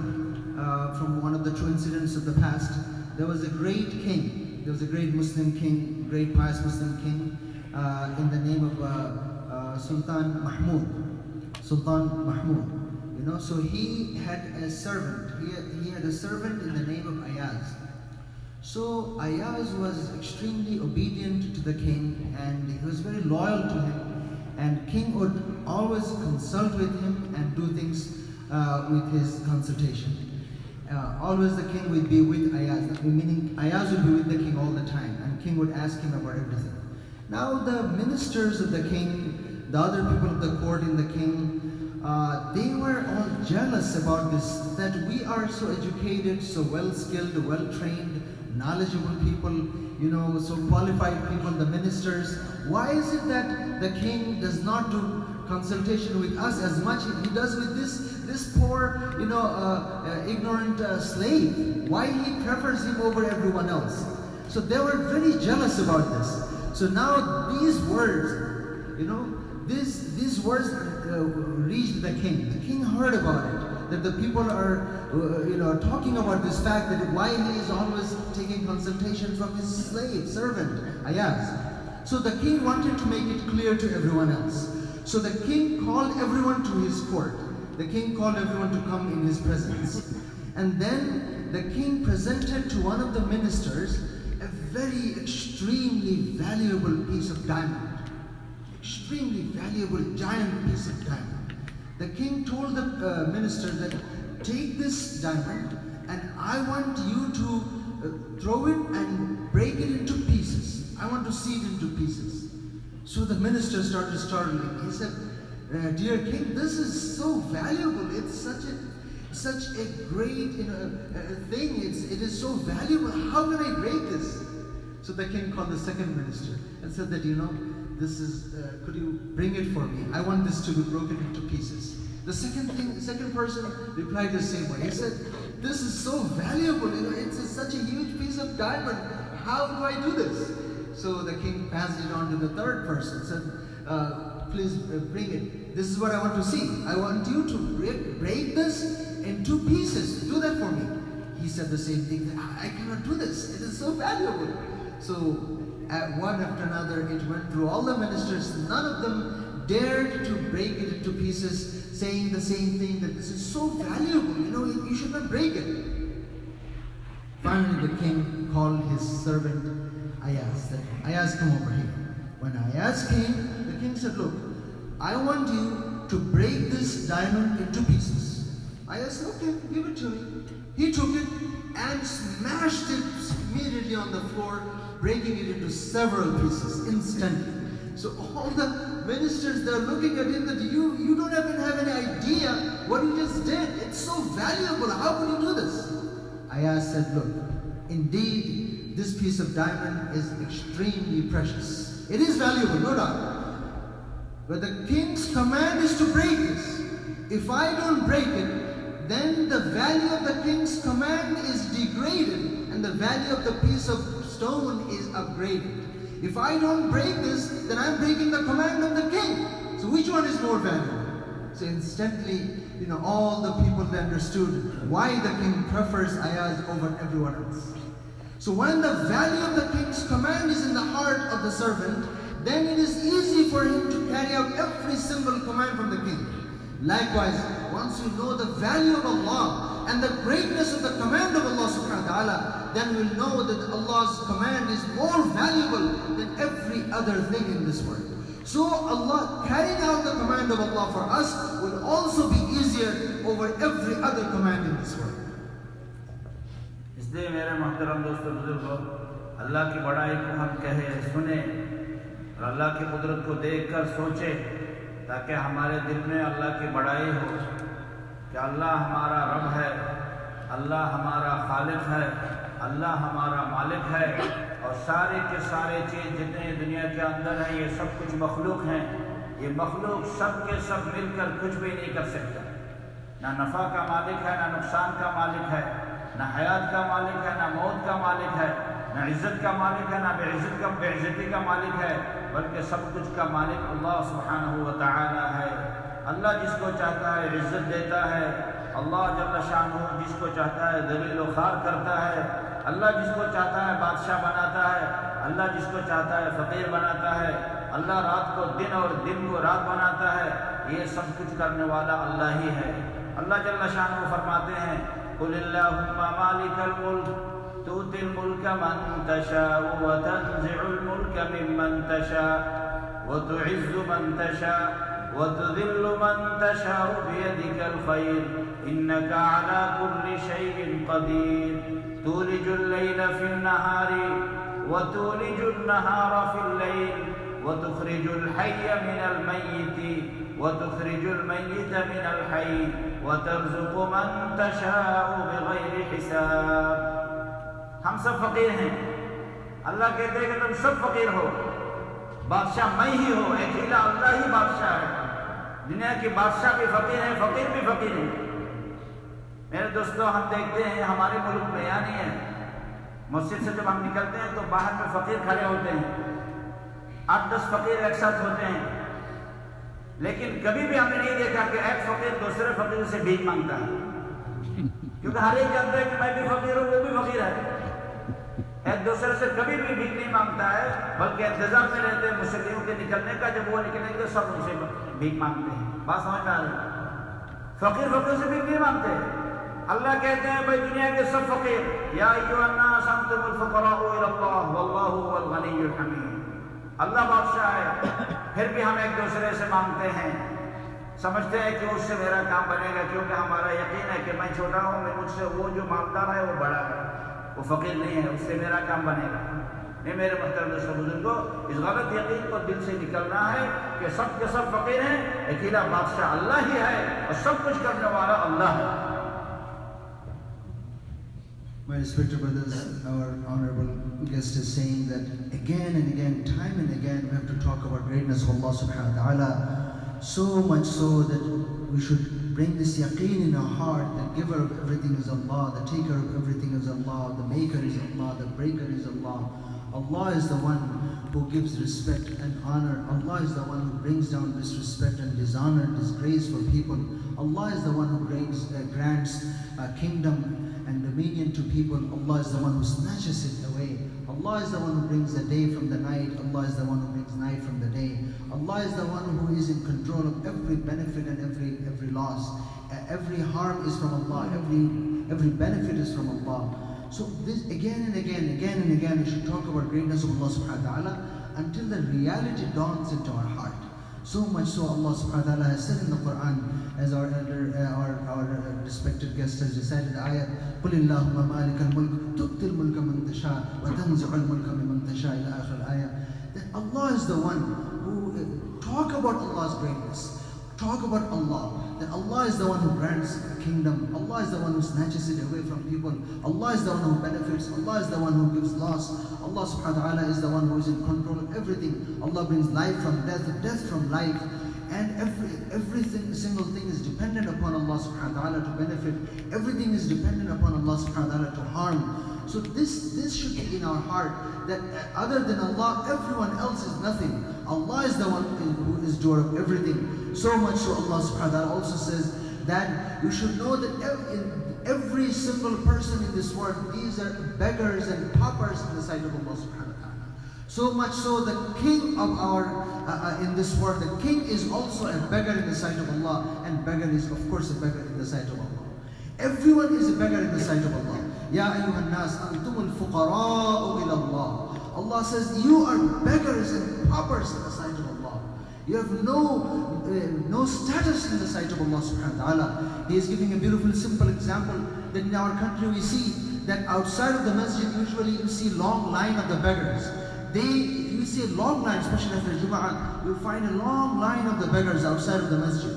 from one of the true incidents of the past. There was a great king, there was a great Muslim king, great pious Muslim king in the name of Sultan Mahmud. So he had a servant. He had a servant in the name of Ayaz. So Ayaz was extremely obedient to the king, and he was very loyal to him. And king would always consult with him and do things with his consultation. Always the king would be with Ayaz, meaning Ayaz would be with the king all the time, and king would ask him about everything. Now the ministers of the king, the other people of the court in the king, they were all jealous about this, that we are so educated, so well-skilled, well-trained, knowledgeable people, so qualified people, the ministers. Why is it that the king does not do consultation with us as much as he does with this poor, ignorant slave? Why he prefers him over everyone else? So they were very jealous about this. So now these words, these words reached the king. The king heard about it, that the people are, talking about this fact that why he is always taking consultation from his slave, servant, Ayaz. So the king wanted to make it clear to everyone else. So the king called everyone to his court. The king called everyone to come in his presence. And then the king presented to one of the ministers a very extremely valuable piece of diamond. Extremely valuable, giant piece of diamond. The king told the minister that, take this diamond and I want you to throw it and break it into pieces. I want to see it into pieces. So the minister started startling. He said, dear king, this is so valuable. It's such a great thing. It is so valuable. How can I break this? So the king called the second minister and said that, this is, could you bring it for me? I want this to be broken into pieces. The second person replied the same way. He said, this is so valuable, it's such a huge piece of diamond. How do I do this? So the king passed it on to the third person, said, please bring it. This is what I want to see. I want you to break this in two pieces. Do that for me. He said the same thing. I cannot do this. It is so valuable. So one after another, it went through all the ministers. None of them dared to break it into pieces, saying the same thing, that this is so valuable, you should not break it. Finally, the king called his servant Ayaz, said, Ayaz, come over here. When Ayaz came, the king said, look, I want you to break this diamond into pieces. Ayaz said, okay, give it to me. He took it and smashed it immediately on the floor, breaking it into several pieces instantly. So all the ministers, they're looking at him that you don't even have any idea what you just did. It's so valuable. How could you do this? Ayaz said, look, indeed, this piece of diamond is extremely precious. It is valuable, no doubt. But the king's command is to break this. If I don't break it, then the value of the king's command is degraded and the value of the piece of stone is upgraded. If I don't break this, then I'm breaking the command of the king. So which one is more valuable? So instantly, all the people understood why the king prefers Ayaz over everyone else. So when the value of the king's command is in the heart of the servant, then it is easy for him to carry out every single command from the king. Likewise, once you know the value of Allah and the greatness of the command of Allah subhanahu wa ta'ala, then we'll know that Allah's command is more valuable than every other thing in this world. So Allah carrying out the command of Allah for us will also be easier over every other command in this world. इसलिए मेरे मोहतरम दोस्तों बुजुर्गों, अल्लाह की बड़ाई को हम कहे सुने और अल्लाह की कुदरत को देखकर सोचे, ताकि हमारे दिल में अल्लाह की बड़ाई हो कि अल्लाह हमारा रब है, अल्लाह हमारा खालिक है, अल्लाह हमारा मालिक है اور سارے کے سارے چیز جتنے دنیا کے اندر ہیں یہ سب کچھ مخلوق ہیں. یہ مخلوق سب کے سب مل کر کچھ بھی نہیں کر سکتا. نہ نفع کا مالک ہے، نہ نقصان کا مالک ہے، نہ حیات کا مالک ہے، نہ موت کا مالک ہے، نہ عزت کا مالک ہے، نہ بے عزتی کا مالک ہے، بلکہ سب کچھ کا مالک اللہ سبحانہ و تعالی ہے. اللہ جس کو چاہتا ہے عزت دیتا ہے، اللہ جل شانہ جس کو چاہتا ہے ذلیل و خوار کرتا ہے، اللہ جس کو چاہتا ہے بادشاہ بناتا ہے، اللہ جس کو چاہتا ہے فقیر بناتا ہے، اللہ رات کو دن اور دن کو رات بناتا ہے. یہ سب کچھ کرنے والا اللہ ہی ہے. اللہ جل شانہ فرماتے ہیں قل اللہم مالک الملک تؤتی الملک من تشاء وتنزع الملک ممن تشاء وتعز من تشاء وتذل من تشاء بيدك الخير إنك على كل شيء قدير تولج الليل في النهار وتولج النهار في الليل وتخرج الحي من الميت وتخرج الميت من الحي وترزق من تشاء بغير حساب. ہم سب فقیر ہیں. اللہ کہتے ہیں کہ تم سب فقیر ہو، بادشاہ میں ہی ہوں، اکیلا اللہ ہی بادشاہ ہے. دنیا کی بادشاہ بھی فقیر ہیں، فقیر بھی فقیر ہیں. میرے دوستو ہم دیکھتے ہیں ہمارے ملک میں یعنی ہے مسجد سے جب ہم نکلتے ہیں تو باہر میں فقیر کھڑے ہوتے ہیں، 8-10 فقیر ایک ساتھ ہوتے ہیں، لیکن کبھی بھی ہم نے نہیں دیکھا کہ ایک فقیر دوسرے فقیر سے بھیک مانگتا ہے، کیونکہ ہر ایک جانتا ہے کہ میں بھی فقیر ہوں، وہ بھی فقیر ہے. ایک دوسرے سے کبھی بھی بھیک نہیں مانگتا ہے، بلکہ انتظار میں رہتے ہیں مسلموں کے نکلنے کا. جب وہ نکلیں گے سب ان سے بھیک مانگتے ہیں. بات سمجھ میں آ رہی ہے؟ فقیر سے بھیک نہیں مانگتے. اللہ کہتے ہیں بھائی دنیا کے سب فقیر، یا ایھا الناس انتم الفقراء الی اللہ واللہ هو الغنی الحمید. اللہ بادشاہ ہے، پھر بھی ہم ایک دوسرے سے مانگتے ہیں، سمجھتے ہیں کہ اس سے میرا کام بنے گا، کیونکہ ہمارا یقین ہے کہ میں چھوٹا ہوں، مجھ سے وہ جو مالدار ہے وہ بڑا ہے، وہ فقیر نہیں ہے، اس سے میرا کام بنے گا. نہیں میرے محترم دوستو بزرگوں، اس غلط یقین کو دل سے نکلنا ہے کہ سب کے سب فقیر ہیں، اکیلا بادشاہ اللہ ہی ہے اور سب کچھ کرنے والا اللہ ہے. My respected brothers, our honorable guest is saying that again and again, time and again, we have to talk about greatness of Allah subhanahu wa ta'ala. So much so that we should bring this yaqeen in our heart, the giver of everything is Allah, the taker of everything is Allah, the maker is Allah, the breaker is Allah. Allah is the one who gives respect and honor. Allah is the one who brings down disrespect and dishonor, disgrace for people. Allah is the one who grants kingdom and dominion to people. Allah is the one who snatches it away. Allah is the one who brings the day from the night. Allah is the one who brings night from the day. Allah is the one who is in control of every benefit and every loss. Every harm is from Allah. Every benefit is from Allah. So this again and again, we should talk about greatness of Allah subhanahu wa ta'ala until the reality dawns into our heart. So much so Allah subhanahu wa ta'ala has said in the Quran, as our respected guest has recited the ayat, قُلِ اللَّهُمَّ مَالِكَ الْمُلْكِ تُؤْتِي الْمُلْكَ مَنْ تَشَاءُ وَتَنْزِعُ الْمُلْكَ مِمَّنْ تَشَاءُ إِلَى آخِرِ الآية. That Allah is the one who talk about Allah's greatness. Talk about Allah, that Allah is the one who grants a kingdom. Allah is the one who snatches it away from people. Allah is the one who benefits. Allah is the one who gives loss. Allah subhanahu wa ta'ala is the one who is in control of everything. Allah brings life from death, death from life. And everything, single thing is dependent upon Allah subhanahu wa ta'ala to benefit. Everything is dependent upon Allah subhanahu wa ta'ala to harm. So this should be in our heart, that other than Allah, everyone else is nothing. Allah is the one who is doer of everything. So much so Allah subhanahu wa ta'ala also says that you should know that every single person in this world, these are beggars and paupers in the sight of Allah subhanahu wa ta'ala. So much so the king of our, in this world, the king is also a beggar in the sight of Allah, and beggar is of course a beggar in the sight of Allah. Everyone is a beggar in the sight of Allah. Ya ayyuhan nas antumul fuqara'u ila Allah. Allah says you are beggars and paupers in the sight of Allah. You have no status in the sight of Allah subhanahu wa ta'ala. He is giving a beautiful simple example that in our country we see that outside of the masjid usually you see long line of the beggars. You see a long line, especially after Jum'ah, you find a long line of the beggars outside of the masjid.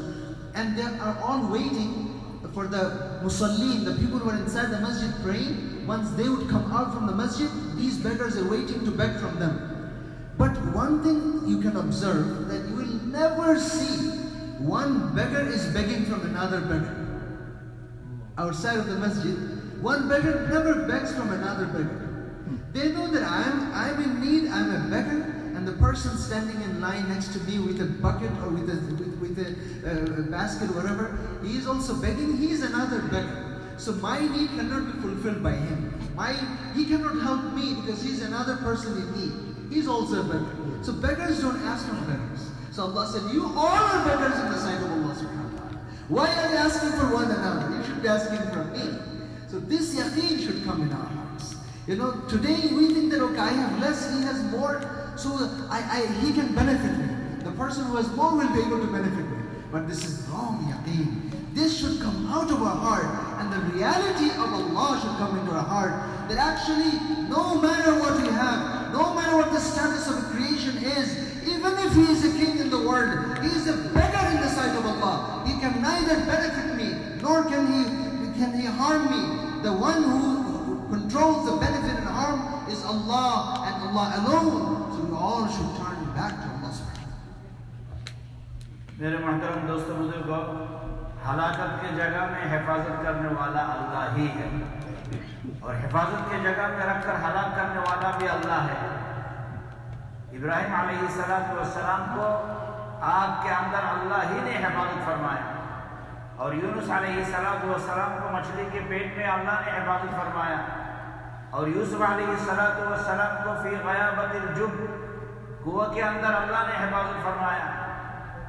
And they are all waiting for the musallin, the people who are inside the masjid praying, once they would come out from the masjid, these beggars are waiting to beg from them. But one thing you can observe, that you will never see one beggar is begging from another beggar. Outside of the masjid, one beggar never begs from another beggar. They know that I'm in need, I'm a beggar, and the person standing in line next to me with a bucket or with a basket, whatever, he is also begging, he is another beggar. So my need cannot be fulfilled by him. He cannot help me because he's another person in need. He's also a beggar. So beggars don't ask from beggars. So Allah said, you all are beggars in the sight of Allah subhanahu wa ta'ala. Why are you asking for one another? You should be asking from me. So this yaqeen should come in our hearts. You know, today we think that, okay, I have less, he has more, so he can benefit me. The person who has more will be able to benefit me. But this is wrong yaqeen. This should come out of our heart, and the reality of Allah should come into our heart, that actually no matter what we have, no matter what the status of a creation is, even if he is a king in the world, he is a beggar in the sight of Allah. He can neither benefit me, nor can he harm me. The one who controls the benefit and harm is Allah, and Allah alone. So we all should turn back to Allah subhanahu wa ta'ala. میرے محترم دوستو بزرگو، ہلاکت کی جگہ میں حفاظت کرنے والا اللہ ہی ہے، اور حفاظت کی جگہ میں رکھ کر ہلاک کرنے والا بھی اللہ ہے۔ ابراہیم علیہ السلام کو آگ کے اندر اللہ ہی نے حفاظت فرمایا، اور یونس علیہ السلام کو مچھلی کے پیٹ میں اللہ نے حفاظت فرمایا، اور یوسف علیہ السلام کو فی غیابت الجب، کنویں کے اندر اللہ نے حفاظت فرمایا۔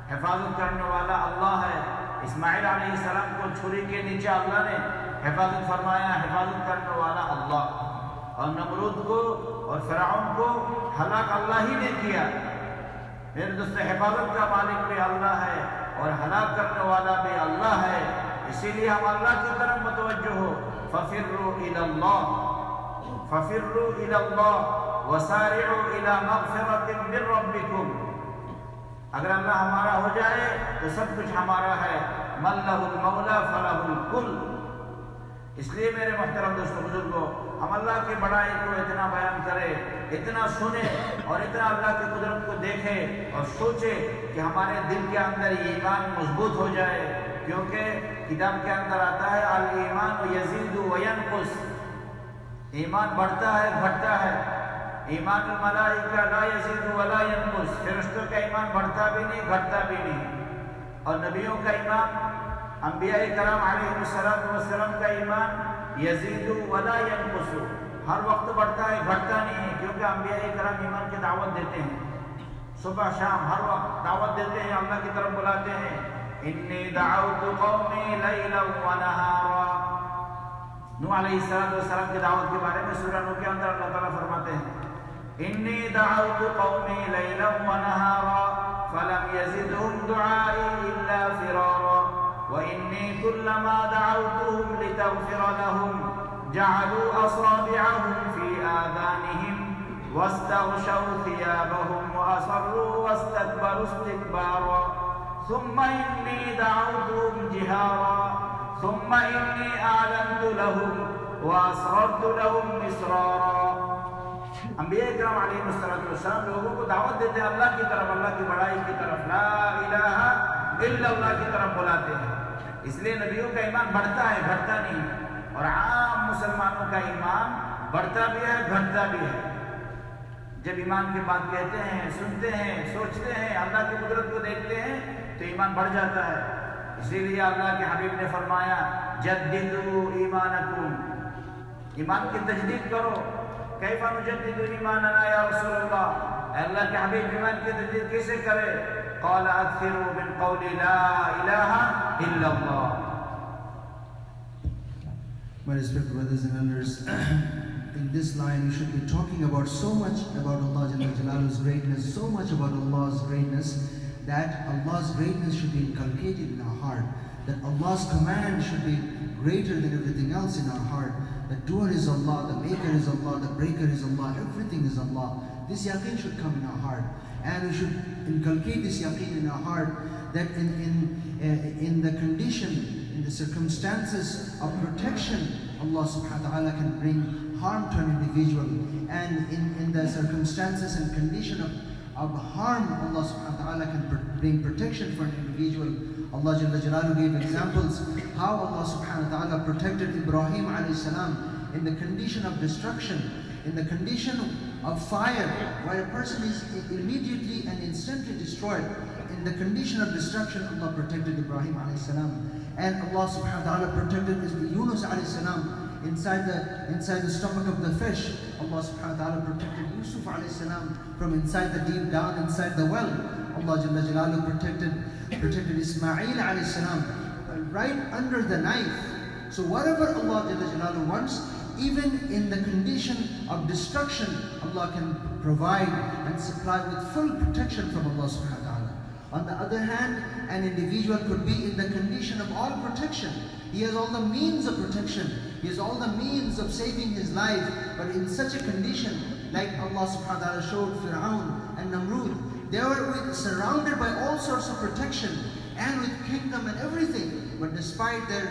حفاظت کرنے والا اللہ ہے۔ اسماعیل علیہ السلام کو چھری کے نیچے اللہ نے حفاظت فرمایا، حفاظت کرنے والا اللہ۔ اور نمرود کو اور فرعون کو ہلاک اللہ ہی نے کیا۔ میرے دوست، حفاظت کا مالک بھی اللہ ہے اور ہلاک کرنے والا بھی اللہ ہے، اسی لیے ہم اللہ کی طرف متوجہ ہو۔ ففروا الی اللہ، ففروا الی اللہ وسارعوا الی مغفرۃ من ربکم۔ اگر اللہ ہمارا ہو جائے تو سب کچھ ہمارا ہے۔ من لہ المولا فلہ الکل۔ اس لیے میرے محترم دوستو بزرگو، ہم اللہ کی بڑائی کو اتنا بیان کریں، اتنا سنیں اور اتنا اللہ کی قدرت کو دیکھیں اور سوچیں کہ ہمارے دل کے اندر یہ ایمان مضبوط ہو جائے، کیونکہ کتاب کے اندر آتا ہے الایمان یزید و ینقص، ایمان بڑھتا ہے گھٹتا ہے۔ ایمان الملائکہ لا یزید ولا ینقص، فرشتوں کا ایمان بڑھتا بھی نہیں گھٹتا بھی نہیں، اور نبیوں کا ایمان، انبیاء کرام علیہ السلام کا ایمان یزید ولا ینقص، ہر وقت بڑھتا ہے گھٹتا نہیں ہے، کیونکہ انبیاء کرام ایمان کی دعوت دیتے ہیں، صبح شام ہر وقت دعوت دیتے ہیں، اللہ کی طرف بلاتے ہیں۔ انی دعوت قومی لیلا ونہارا، نوح علیہ السلام کی دعوت کے بارے میں سورہ نوح کے اندر اللہ تعالیٰ فرماتے ہیں انی دعوت قومی لیلا ونہارا فلم یزدہم دعائی الا فرارا وانی کلما دعوتہم لتغفر لہم جعلوا اصابعہم فی آذانہم واستغشوا ثیابہم واصروا واستکبروا استکبارا ثم انی دعوتہم جہارا ثم انی اعلنت لہم واسررت لہم اسرارا۔ انبیاء کرام علیہ السلام لوگوں کو دعوت دیتے ہیں اللہ کی طرف، اللہ کی بڑائی کی طرف، لا الہ الا اللہ کی طرف بلاتے ہیں۔ اس لیے نبیوں کا ایمان بڑھتا ہے گھٹتا نہیں، اور عام مسلمانوں کا ایمان بڑھتا بھی ہے گھٹتا بھی ہے۔ جب ایمان کی بات کہتے ہیں، سنتے ہیں، سوچتے ہیں، اللہ کی قدرت کو دیکھتے ہیں تو ایمان بڑھ جاتا ہے۔ اسی لیے اللہ کے حبیب نے فرمایا جددوا ایمانکم، ایمان کی تجدید کرو۔ کیف نجدد ایماننا یا رسول اللہ، اے اللہ کے حبیب ایمان کی تجدید کیسے کرے؟ قال اکثروا من قول لا الہ الا اللہ۔ My respected brothers and elders, in this line we should be talking about so much about Allah Jalla Jalalu's greatness, so much about Allah's greatness, that Allah's greatness should be inculcated in our heart, that Allah's command should be greater than everything else in our heart. The doer is Allah, the maker is Allah, the breaker is Allah, everything is Allah. This yaqeen should come in our heart, and we should inculcate this yaqeen in our heart, that in the condition in the circumstances of protection, Allah subhanahu wa ta'ala can bring harm to an individual. And in the circumstances and condition of harm, Allah subhanahu wa ta'ala can bring protection for an individual. Allah Jalla Jalaluhu gave examples how Allah subhanahu wa ta'ala protected Ibrahim alayhi salam in the condition of destruction, in the condition of fire, where a person is immediately and instantly destroyed. In the condition of destruction, Allah protected Ibrahim alayhi salam. And Allah subhanahu wa ta'ala protected Yunus alayhi salam inside the stomach of the fish. Allah subhanahu wa ta'ala protected Yusuf alayhi salam from inside the deep down, inside the well. Allah Jalla Jalaluhu protected Ismail alayhi salam right under the knife. So whatever Allah Jalla Jalaluhu wants, even in the condition of destruction, Allah can provide and supply with full protection from Allah subhanahu wa ta'ala. On the other hand, an individual could be in the condition of all protection. He has all the means of protection. He has all the means of saving his life. But in such a condition, like Allah subhanahu wa ta'ala showed Fir'aun and Namrud, they were surrounded by all sorts of protection and with kingdom and everything. But despite their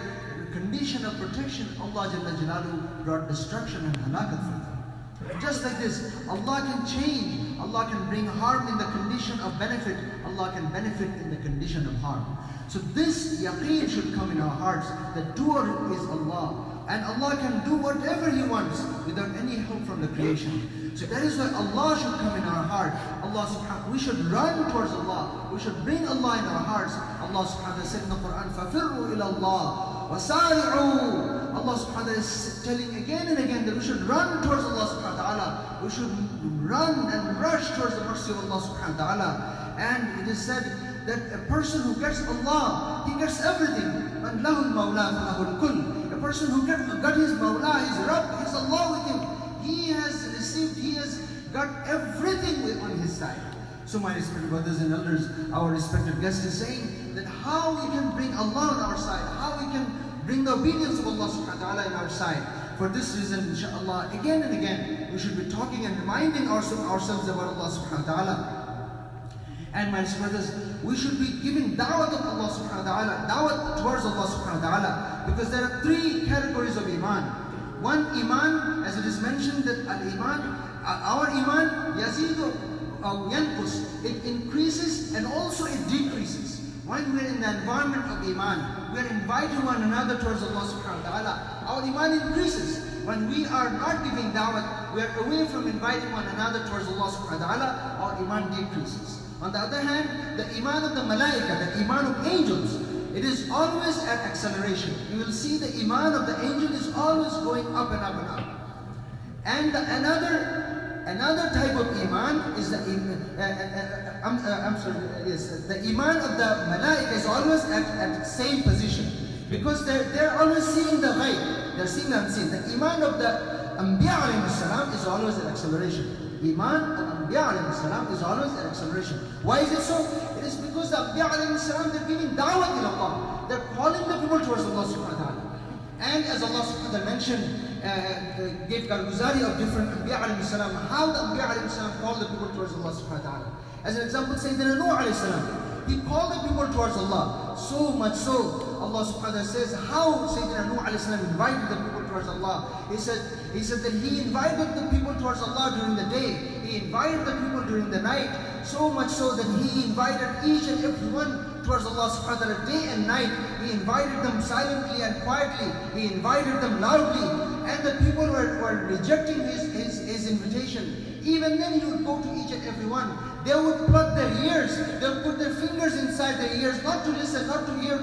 condition of protection, Allah Jalla Jalaluhu brought destruction and halakat for them. Just like this, Allah can change. Allah can bring harm in the condition of benefit. Allah can benefit in the condition of harm. So this yaqeen should come in our hearts. The doer is Allah. And Allah can do whatever He wants without any help from the creation. So that is why Allah should come in our heart. Allah subhanahu, we should run towards Allah. We should bring Allah in our hearts. Allah subhanahu wa ta'ala said in the Quran, فَفِرُّوا إِلَى اللَّهِ وَسَارِعُوا. Allah subhanahu wa ta'ala is telling again and again that we should run towards Allah subhanahu wa ta'ala. We should run and rush towards the mercy of Allah subhanahu wa ta'ala. And it is said that a person who gets Allah, he gets everything. مَنْ لَهُ الْمَوْلَى فَلَهُ الْكُلُّ. A person who got his Mawla, his Rabb, his Allah with him, he has received, he has got everything on his side. So my respected brothers and elders, our respected guest is saying that how we can bring Allah on our side, how we can bring the obedience of Allah subhanahu wa ta'ala in our side. For this reason, inshallah, again and again, we should be talking and reminding ourselves about Allah subhanahu wa ta'ala. And my brothers, we should be giving da'wah to Allah subhanahu wa ta'ala, da'wah towards Allah subhanahu wa ta'ala, because there are three categories of iman. One iman, as it is mentioned that al-iman, our iman, yazidu aw yanqus, it increases and also it decreases. When we are in the environment of iman, we are inviting one another towards Allah subhanahu wa ta'ala, our iman increases. When we are not giving da'wah, we are away from inviting one another towards Allah subhanahu wa ta'ala, our iman decreases. On the other hand, the iman of the malaika, the iman of angels, it is always at acceleration. You will see the iman of the angel is always going up and up and up. And another type of iman is the iman of the malaika is always at the same position, because they're always seeing the ghaib, they're seeing the unseen. The iman of the anbiya alayhi salam is always at acceleration. Iman of Anbiya alayhi salam is always an acceleration. Why is it so? It is because the Anbiya alayhi salam, they're giving da'wah to Allah. They're calling the people towards Allah subhanahu wa ta'ala. And as Allah subhanahu wa ta'ala mentioned, gave karguzari of different Anbiya alayhi salam, how the Anbiya alayhi salam called the people towards Allah subhanahu wa ta'ala. As an example, Sayyidina Nuh alayhi salam, he called the people towards Allah. So much so, Allah subhanahu wa ta'ala says how Sayyidina Nuh alayhi salam invited the people towards Allah. He said that he invited the people towards Allah during the day. He invited the people during the night. So much so that he invited each and every one towards Allah subhanahu wa ta'ala day and night. He invited them silently and quietly. He invited them loudly. And the people were rejecting his invitation. Even then he would go to each and every one. They would plug their ears, they would put their fingers inside their ears, not to listen, not to hear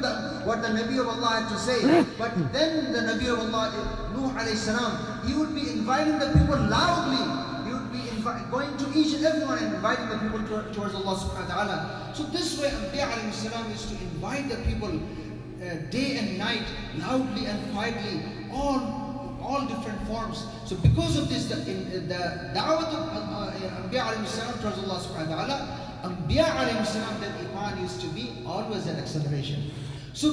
what the Nabi of Allah had to say. But then the Nabi of Allah, Nuh alayhi salam, he would be inviting the people loudly. He would be going to each and everyone and inviting the people towards Allah subhanahu wa ta'ala. So this way, Anbiya alayhi salam is to invite the people day and night, loudly and quietly, all different forms. So because of this, the da'wah of Anbiya alayhi salam towards Allah subhanahu wa ta'ala, Anbiya alayhi salam, that iman used to be always an acceleration. So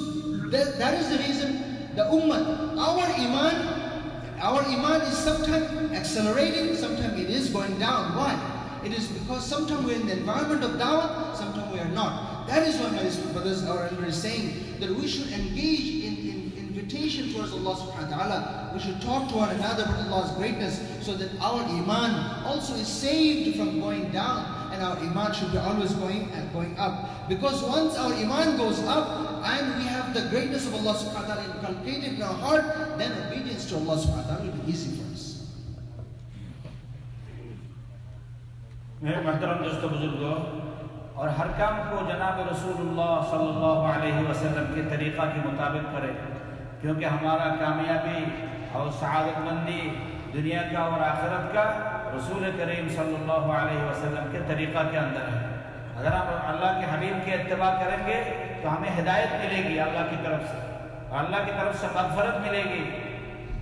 that is the reason the ummah, our iman is sometimes accelerating, sometimes it is going down. Why? It is because sometimes we're in the environment of da'wah, sometimes we are not. That is why, my respected brothers, our elder is saying that we should engage in invitation towards Allah subhanahu wa ta'ala. We should talk to one another about Allah's greatness so that our iman also is saved from going down, and our iman should be always going up. Because once our iman goes up and we have the greatness of Allah subhanahu wa ta'ala inculcated in our heart, then obedience to Allah subhanahu wa ta'ala will be easy for us. मेरे मोहतरम दोस्तों बुजुर्गों, और हर काम को जनाब रसूलुल्लाह सल्लल्लाहु अलैहि वसल्लम के तरीक़ा के मुताबिक करें, क्योंकि हमारा कामयाबी और सआदतमंदी दुनिया का और आखिरत का रसूल करीम सल्लल्लाहु अलैहि वसल्लम के तरीक़ा के अंदर है। अगर हम अल्लाह के हबीब की इत्तिबा करेंगे तो हमें हिदायत मिलेगी अल्लाह की तरफ से, और अल्लाह की तरफ से मग़फ़िरत मिलेगी,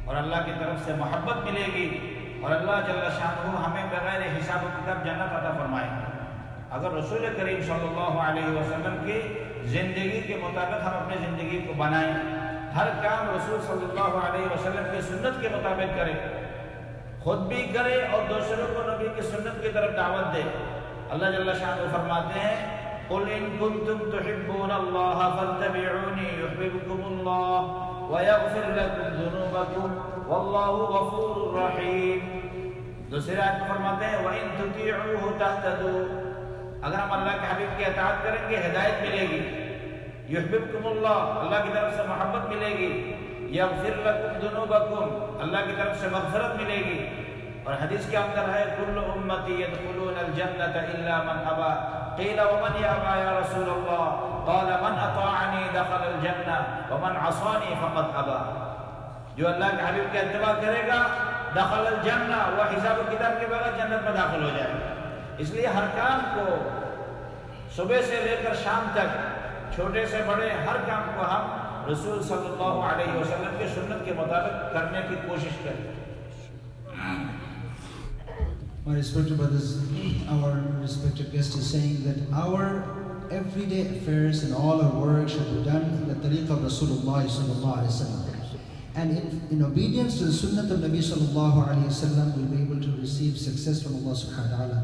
और अल्लाह की तरफ से मोहब्बत मिलेगी, और अल्लाह जल्ल शानुहु हमें बग़ैर हिसाब व किताब जन्नत अता फरमाएंगे। अगर रसूल करीम सल्लल्लाहु अलैहि वसल्लम की ज़िंदगी के मुताबिक हम अपनी ज़िंदगी को बनाएं, हर काम रसूल सल्लल्लाहु अलैहि वसल्लम की सुन्नत के मुताबिक करें, खुद भी करें और दूसरों को नबी की सुन्नत की तरफ दावत दें। अल्लाह जल्ल शानुहु फरमाते हैं, क़ुल इन कुंतुम तुहिब्बूनल्लाह फत्तबिऊनी युहब्बिबकुमुल्लाह व यग़फ़िर लकुम ज़ुनूबकुम वल्लाहु गफ़ूरुर रहीम। दूसरे आयत में फरमाते हैं, व इन तुतीऊहु तहतदू, अगर हम अल्लाह के हबीब की इताअत करेंगे हिदायत मिलेगी, युहब्बिबकुमुल्लाह, अल्लाह की तरफ से मोहब्बत मिलेगी, यग़फ़िर लकुम ज़ुनूबकुम, अल्लाह की तरफ से मग़फ़िरत मिलेगी। और हदीस के अंदर है, कुल्लु उम्मती यदखुलूनल जन्नत इल्ला मन अबा, क़ील व मन यअबा या रसूलल्लाह, क़ाल मन अताअनी दख़लल जन्नह व मन असानी फ़क़द अबा। जो अल्लाह के हबीब की इत्तिबा करेगा दख़लल जन्नह, वह हिसाब किताब के बगैर जन्नत में दाखिल हो जाएगा। इसलिए हर काम को सुबह से लेकर शाम तक, छोटे से बड़े, हर काम को हम रसूल सल्लल्लाहु अलैहि वसल्लम की सुन्नत के मुताबिक करने की कोशिश करें। My respected brothers, our respected guest is saying that our everyday affairs and all our work should be done in the tariqah of Rasulullah sallallahu alaihi wasallam. And in obedience to the sunnah of Nabi sallallahu alaihi wasallam, we'll be able to receive success from Allah subhanahu wa ta'ala.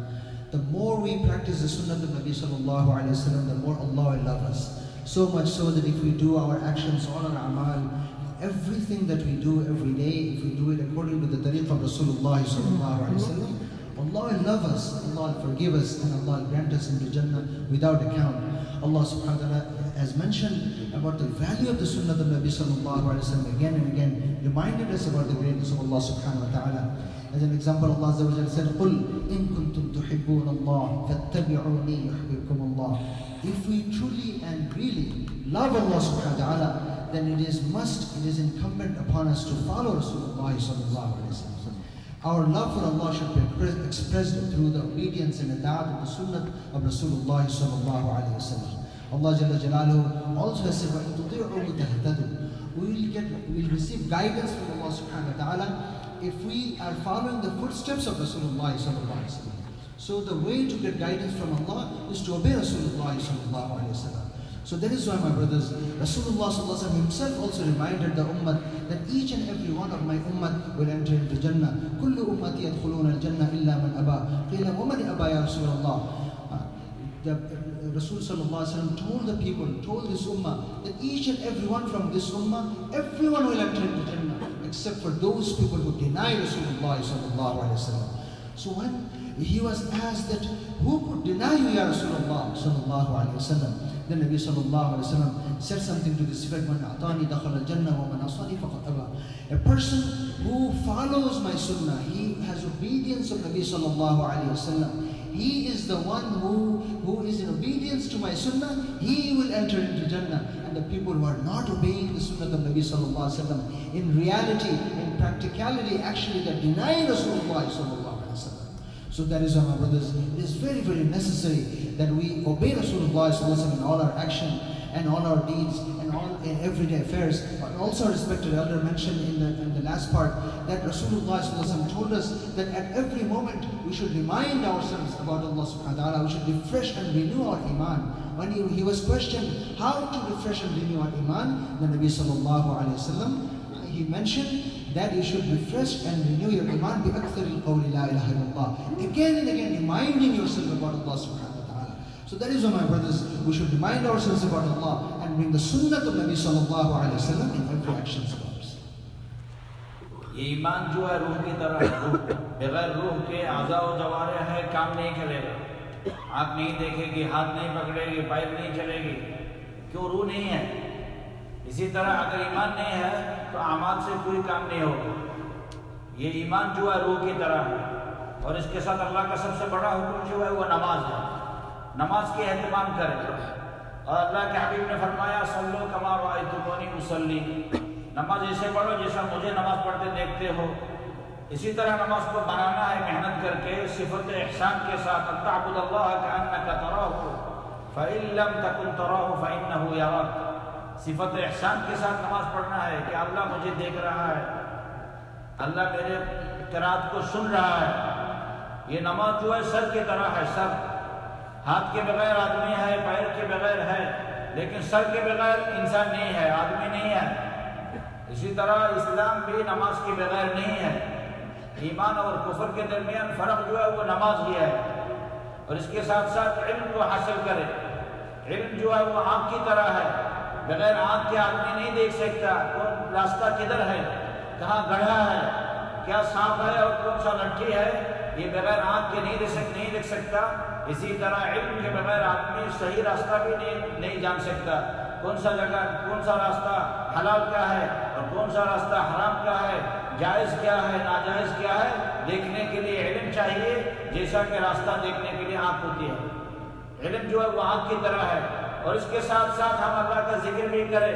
The more we practice the sunnah of Nabi sallallahu alaihi wasallam, the more Allah will love us. So much so that if we do our actions, all our amal, everything that we do every day, if we do it according to the tariqah of Rasulullah sallallahu alaihi wasallam, Allah will love us, Allah will forgive us, and Allah will grant us into Jannah without account. Allah subhanahu wa ta'ala has mentioned about the value of the sunnah of Nabi sallallahu alaihi wasallam again and again, reminded us about the greatness of Allah subhanahu wa ta'ala. As an example, Allah said, قُلْ إِن كُنْتُمْ تُحِبُّونَ اللَّهَ فَاتَّبِعُونِي يُحْبِبْكُمُ اللَّهُ. If we truly and really love Allah subhanahu wa ta'ala, then it is incumbent upon us to follow Rasulullah sallallahu alaihi wasallam. Our love for Allah should be expressed through the obedience and adab of the sunnah of Rasulullah sallallahu alaihi wasallam. Allah Jalla Jalaluhu also has said, وَإِن تُطِيعُوهُ تَهْتَدُوا. We will receive guidance from Allah subhanahu wa ta'ala if we are following the footsteps of Rasulullah sallallahu alaihi wasallam. So the way to get guidance from Allah is to obey Rasulullah sallallahu alaihi wasallam. So that is why, my brothers, Rasulullah sallallahu alaihi wasallam himself also reminded the ummah that each and every one of my ummah will enter into Jannah. كُلُّ أُمَّتِي يَدْخُلُونَ الْجَنَّةَ إِلَّا مَنْ أَبَى قِيلَ وَمَنْ أَبَى يَا رَسُولَ اللَّهِ. The Rasul sallallahu alaihi wasallam told the people, told this ummah, that each and every one from this ummah, everyone will enter into Jannah, except for those people who deny Rasulullah sallallahu alaihi wasallam. So when he was asked that, who could deny you, Ya Rasulullah sallallahu alaihi wasallam? Then Nabi sallallahu alaihi wasallam said something to this effect, "Man atani dakhala al-jannah wa man asani faqad aba." A person who follows my sunnah, he has obedience of Nabi sallallahu alaihi wasallam. He is the one who is in obedience to my sunnah, he will enter into Jannah. And the people who are not obeying the sunnah of Nabi sallallahu alaihi wasallam, in reality, in practicality, actually they're denying Rasulullah sallallahu alaihi wasallam. So that is why, my brothers, it is very, very necessary that we obey Rasulullah sallallahu alaihi wasallam in all our action and all our deeds and all in everyday affairs. But also, respected elder mentioned in the last part that Rasulullah sallallahu alaihi wasallam told us that at every moment we should remind ourselves about Allah subhanahu wa ta'ala. We should refresh and renew our iman. When he was questioned how to refresh and renew our iman, the Nabi sallallahu alaihi wasallam, he mentioned that you should refresh and renew your iman بِأَكْثَرِ الْقَوْلِ لَا إِلَهَ إِلَّا اللَّهِ. Again and again reminding yourself about Allah subhanahu wa ta'ala. So that is why, my brothers, we should remind ourselves about Allah and bring the sunnah of Nabi sallallahu alayhi wa sallam in every actions of ours. یہ ایمان جو ہے روح کی طرح ہے. روح بغیر روح کے اعضاء و جوارح ہے کام نہیں کرے گا. آنکھ نہیں دیکھے گی, ہاتھ نہیں پکڑے گی, پیر نہیں چلے گی, کیوں؟ روح نہیں ہے. اسی طرح اگر ایمان نہیں ہے تو اعمال سے کوئی کام نہیں ہوگا. یہ ایمان جو ہے روح کی طرح ہے. اور اس کے ساتھ اللہ کا سب سے بڑا حکم جو ہے وہ نماز ہے. نماز کی اہتمام کرے. اور اللہ کے حبیب نے فرمایا صلو کما رأیتمونی اصلی, نماز ایسے پڑھو جیسا مجھے نماز پڑھتے دیکھتے ہو. اسی طرح نماز کو بنانا ہے محنت کر کے, صفت احسان کے ساتھ. ان تعبد اللہ کأنک تراہ فإن لم تکن تراہ فإنہ یراک. صفت احسان کے ساتھ نماز پڑھنا ہے کہ اللہ مجھے دیکھ رہا ہے, اللہ میرے قرات کو سن رہا ہے. یہ نماز جو ہے سر کی طرح ہے. سر, ہاتھ کے بغیر آدمی ہے, پیر کے بغیر ہے, لیکن سر کے بغیر انسان نہیں ہے, آدمی نہیں ہے. اسی طرح اسلام بھی نماز کے بغیر نہیں ہے. ایمان اور کفر کے درمیان فرق جو ہے وہ نماز ہی ہے. اور اس کے ساتھ ساتھ علم کو حاصل کرے. علم جو ہے وہ آنکھ کی طرح ہے. بغیر آنکھ کے آدمی نہیں دیکھ سکتا کون راستہ کدھر ہے, کہاں گڑھا ہے, کیا سانپ ہے اور کون سا لٹھی ہے. یہ بغیر آنکھ کے نہیں دیکھ سکتا. اسی طرح علم کے بغیر آدمی صحیح راستہ بھی نہیں جان سکتا. کون سا جگہ, کون سا راستہ حلال کیا ہے اور کون سا راستہ حرام کیا ہے, جائز کیا ہے, ناجائز کیا ہے, دیکھنے کے لیے علم چاہیے. جیسا کہ راستہ دیکھنے کے لیے آنکھ ہوتی ہے. علم جو ہے وہ آنکھ کی طرح ہے. اور اس کے ساتھ ساتھ ہم اللہ کا ذکر بھی کریں.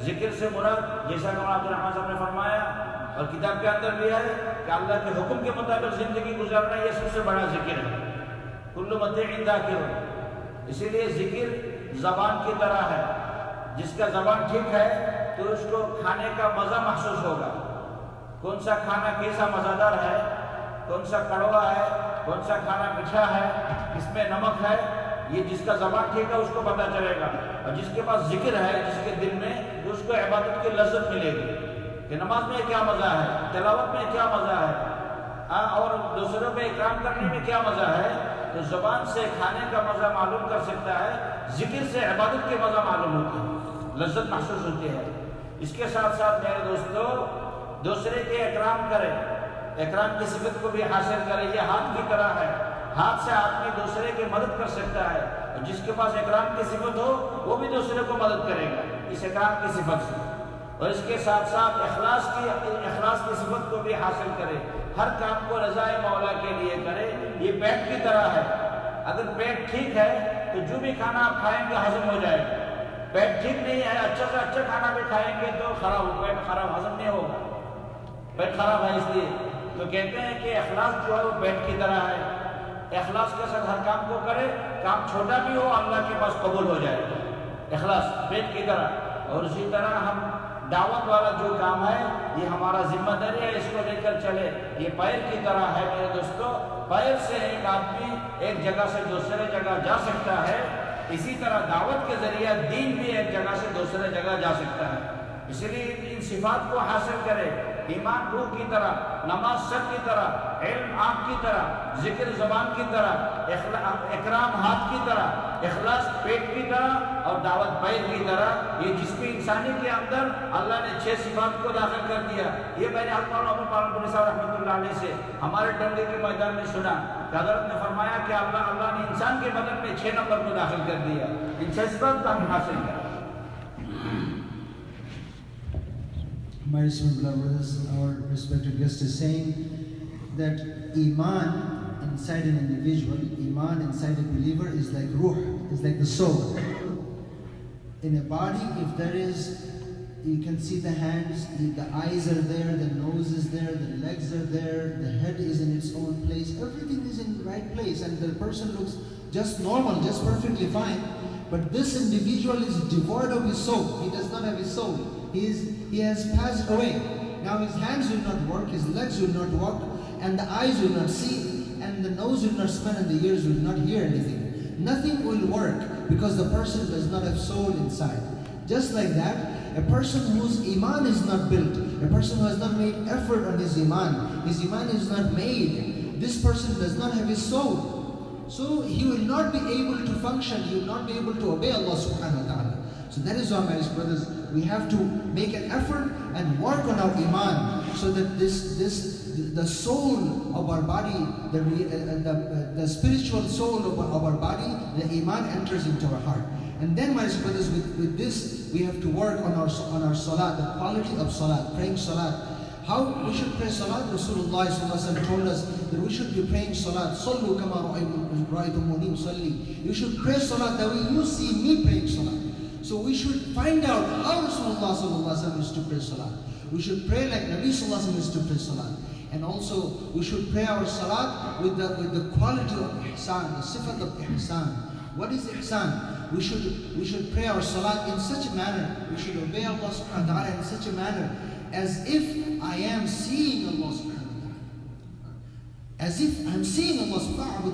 ذکر سے مراد جیسا کہ عبد الرحمن صاحب نے فرمایا اور کتاب کے اندر بھی ہے کہ اللہ کے حکم کے مطابق زندگی گزارنا یہ سب سے بڑا ذکر ہے. کل مطیع ذاکر. اسی لیے ذکر زبان کی طرح ہے. جس کا زبان ٹھیک ہے تو اس کو کھانے کا مزہ محسوس ہوگا. کون سا کھانا کیسا مزیدار ہے, کون سا کڑوا ہے, کون سا کھانا میٹھا ہے, کس میں نمک ہے, یہ جس کا زبان ٹھیک ہے اس کو پتہ چلے گا. اور جس کے پاس ذکر ہے, جس کے دل میں, اس کو عبادت کی لذت ملے گی کہ نماز میں کیا مزہ ہے, تلاوت میں کیا مزہ ہے, اور دوسروں پہ اکرام کرنے میں کیا مزہ ہے. تو زبان سے کھانے کا مزہ معلوم کر سکتا ہے, ذکر سے عبادت کے مزہ معلوم ہوتی ہے, لذت محسوس ہوتی ہے. اس کے ساتھ ساتھ میرے دوستو دوسرے کے اکرام کرے, اکرام کی صفت کو بھی حاصل کرے. یہ ہاتھ کی طرح ہے. ہاتھ سے آدمی دوسرے کی مدد کر سکتا ہے. اور جس کے پاس اکرام کی صفت ہو وہ بھی دوسرے کو مدد کرے گا اس اکرام کی صفت سے. اور اس کے ساتھ ساتھ اخلاص کی صفت کو بھی حاصل کرے. ہر کام کو رضائے مولا کے لیے کرے. یہ پیٹ کی طرح ہے. اگر پیٹ ٹھیک ہے تو جو بھی کھانا آپ کھائیں گے ہضم ہو جائے گا. پیٹ ٹھیک نہیں ہے, اچھا سے اچھا کھانا بھی کھائیں گے تو پیٹ خراب, ہضم نہیں ہوگا, پیٹ خراب ہے. اس لیے تو کہتے ہیں کہ اخلاص جو ہے وہ پیٹ کی طرح ہے. اخلاص کے ساتھ ہر کام کو کرے, کام چھوٹا بھی ہو اللہ کے پاس قبول ہو جائے گا. اخلاص پیٹ کی طرح. اور اسی طرح ہم دعوت والا جو کام ہے یہ ہمارا ذمہ داری ہے, اس کو لے کر چلے. یہ پیر کی طرح ہے میرے دوستو. پیر سے ایک آدمی ایک جگہ سے دوسرے جگہ جا سکتا ہے. اسی طرح دعوت کے ذریعہ دین بھی ایک جگہ سے دوسرے جگہ جا سکتا ہے. اس لیے ان صفات کو حاصل کرے. ایمان روح کی طرح, نماز سر کی طرح, علم آنکھ کی طرح, ذکر زبان کی طرح, اکرام ہاتھ کی طرح, اخلاص پیٹ کی طرح اور دعوت پیر کی طرح. یہ جسم انسانی کے اندر اللہ نے 6 صفات کو داخل کر دیا. یہ میں نے مولانا صاحب رحمۃ اللہ علیہ سے ہمارے ڈنڈے کے میدان میں سنا کہ حضرت نے فرمایا کہ اللہ نے انسان کے بدن میں 6 نمبر کو داخل کر دیا. ان 6 صفات کو ہم حاصل کریں. My respected brothers, our respected guest is saying that Iman inside an individual, Iman inside a believer is like ruh, is like the soul. In a body, if there is, you can see the hands, the eyes are there, the nose is there, the legs are there, the head is in its own place, everything is in the right place and the person looks just normal, just perfectly fine. But this individual is devoid of his soul. He does not have his soul. He has passed away. Now his hands will not work, his legs will not walk, and the eyes will not see, and the nose will not smell, and the ears will not hear anything. Nothing will work because the person does not have soul inside. Just like that, a person whose iman is not built, a person who has not made effort on his iman is not made, this person does not have his soul. So he will not be able to function, he will not be able to obey Allah subhanahu wa ta'ala. So that is why, my brothers, we have to make an effort and work on our iman, so that the soul of our body, the spiritual soul of our body, the iman enters into our heart. And then, my brothers, with this, we have to work on our salat, the quality of salat, praying salat. How we should pray salat? Rasulullah told us that we should be praying salat. Sallu kama ra'aytumuni usalli. You should pray salat the way you see me praying salat. So we should find out how Rasulullah used to pray salat. We should pray like Nabi used to pray salat. And also, we should pray our salat with the quality of ihsan, the sifat of ihsan. What is ihsan? We should pray our salat in such a manner, we should obey Allah subhanahu wa ta'ala in such a manner as if I am seeing Allah subhanahu wa ta'ala. As if I'm seeing Allah subhanahu wa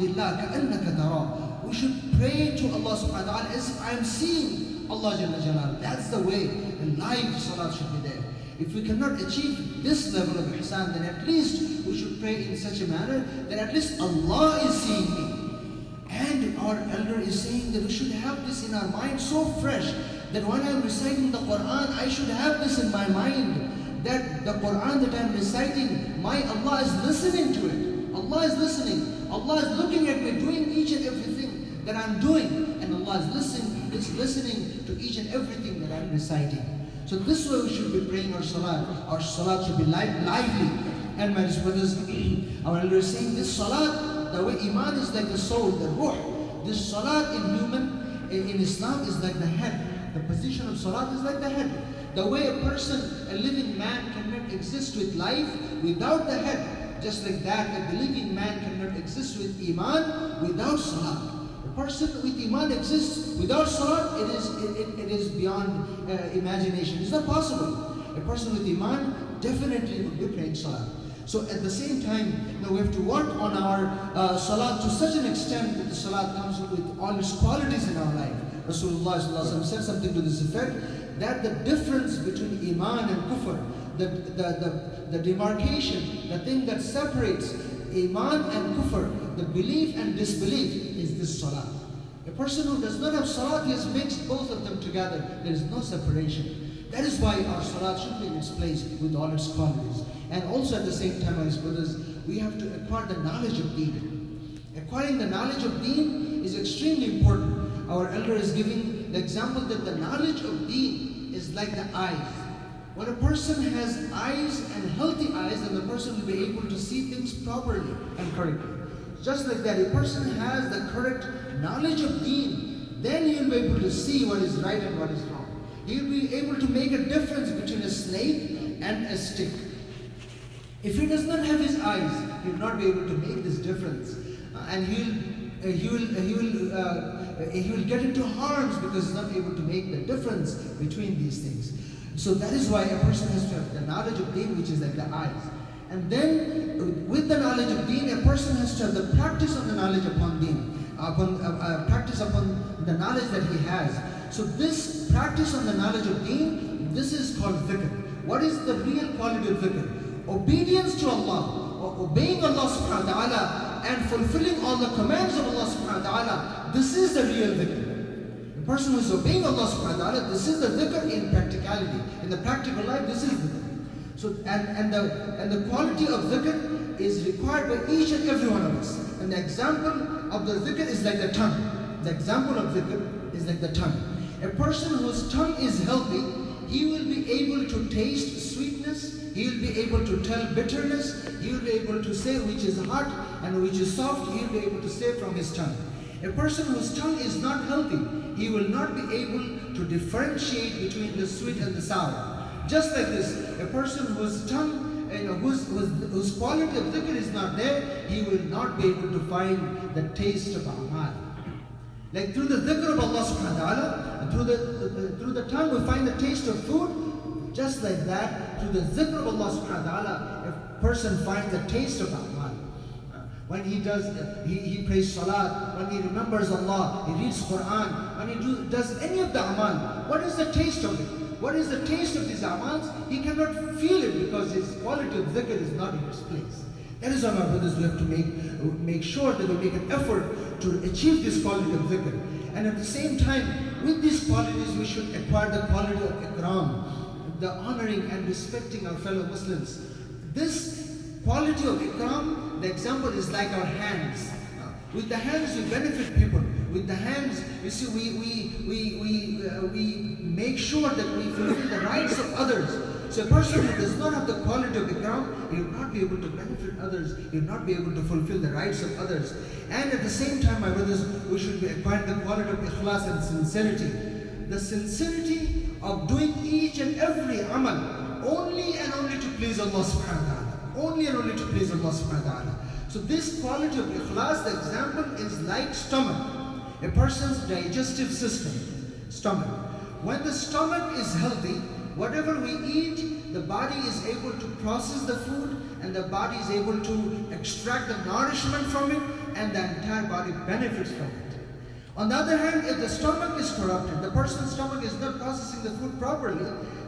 ta'ala. We should pray to Allah subhanahu wa ta'ala as if I'm seeing Allah Jalla Jalal. That's the way a live salat should be there. If we cannot achieve this level of ihsan, then at least we should pray in such a manner that at least Allah is seeing me. And our elder is saying that we should have this in our mind so fresh, that when I'm reciting the Quran, I should have this in my mind, that the Quran that I'm reciting, my Allah is listening to it. Allah is listening. Allah is looking at me, doing each and everything that I'm doing. And Allah is listening to each and everything that I'm reciting. So this way we should be praying our salat. Our salat should be lively. And my brothers, our elder is saying this salat, the way iman is like the soul, the ruh. This salat in Islam is like the head. The position of salat is like the head. The way a person, a living man cannot exist with life without the head, just like that, the living man cannot exist with iman without salat. A person with iman exists without salat, it is beyond imagination. It's not possible. A person with iman definitely would be praying salat. So at the same time, we have to work on our salat to such an extent that the salat comes with all its qualities in our life. Rasulullah said something to this effect, that the difference between iman and kufr, the demarcation, the thing that separates iman and kufr, the belief and disbelief, is this salat. A person who does not have salat, he has mixed both of them together. There is no separation. That is why our salat should be in its place with all its qualities. And also at the same time, my brothers, we have to acquire the knowledge of deen. Acquiring the knowledge of deen is extremely important. Our elder is giving the example that the knowledge of deen is like the eyes. When a person has eyes and healthy eyes, then the person will be able to see things properly and correctly. Just like that, a person has the correct knowledge of deen, then he will be able to see what is right and what is wrong. He will be able to make a difference between a snake and a stick. If he does not have his eyes, he will not be able to make this difference, and he will get into harms because he's not able to make the difference between these things. So that is why a person has to have the knowledge of deen, which is like the eyes. And then with the knowledge of deen, a person has to have the practice of the knowledge upon deen, practice upon the knowledge that he has. So this practice on the knowledge of deen, this is called dhikr. What is the real quality of dhikr? Obedience to Allah, or obeying Allah subhanahu wa ta'ala and fulfilling all the commands of Allah subhanahu wa ta'ala. This is the real dhikr. The person who is obeying Allah subhanahu wa ta'ala, this is the dhikr in practicality. In the practical life, this is the dhikr. So, and the quality of dhikr is required by each and every one of us. And the example of the dhikr is like the tongue. The example of dhikr is like the tongue. A person whose tongue is healthy, he will be able to taste sweetness, he will be able to tell bitterness, he will be able to say which is hot and which is soft, he will be able to say from his tongue. A person whose tongue is not healthy, he will not be able to differentiate between the sweet and the sour. Just like this, a person whose tongue, whose quality of dhikr is not there, he will not be able to find the taste of amal. Like through the dhikr of Allah subhanahu wa ta'ala, through the tongue we find the taste of food. Just like that, through the dhikr of Allah subhanahu wa ta'ala, a person finds the taste of amal. When he prays Salat, when he remembers Allah, he reads Quran, when he does any of the amal, what is the taste of it? What is the taste of these amals? He cannot feel it because his quality of dhikr is not in its place. That is why, my brothers, we have to make sure that we make an effort to achieve this quality of dhikr. And at the same time, with these qualities, we should acquire the quality of ikram, the honoring and respecting our fellow Muslims. This quality of ikram, the example is like our hands. With the hands, we benefit people. With the hands, you see, we make sure that we fulfill the rights of others. So a person who does not have the quality of ikram, he will not be able to benefit others. He will not be able to fulfill the rights of others. And at the same time, my brothers, we should be acquiring the quality of ikhlas and sincerity. The sincerity of doing each and every amal only and only to please Allah subhanahu wa ta'ala. Only and only to please Allah subhanahu wa ta'ala. So this quality of ikhlas, the example is like stomach. A person's digestive system, stomach. When the stomach is healthy, whatever we eat, the body is able to process the food and the body is able to extract the nourishment from it and the entire body benefits from it. On the other hand, if the stomach is corrupted, the person's stomach is not processing the food properly,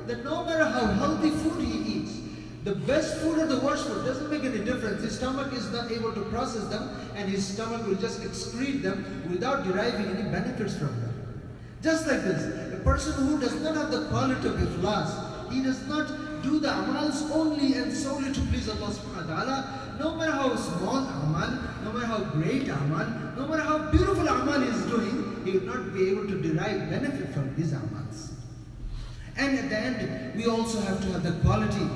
then no matter how healthy food he eats, the best food or the worst food doesn't make any difference. His stomach is not able to process them and his stomach will just excrete them without deriving any benefits from them. Just like this, a person who does not have the quality of ikhlas, he does not do the amals only and solely to please Allah subhanahu wa ta'ala, no matter how small amal, no matter how great amal, no matter how beautiful amal he is doing, he will not be able to derive benefit from these amals. And at the end, we also have to have the quality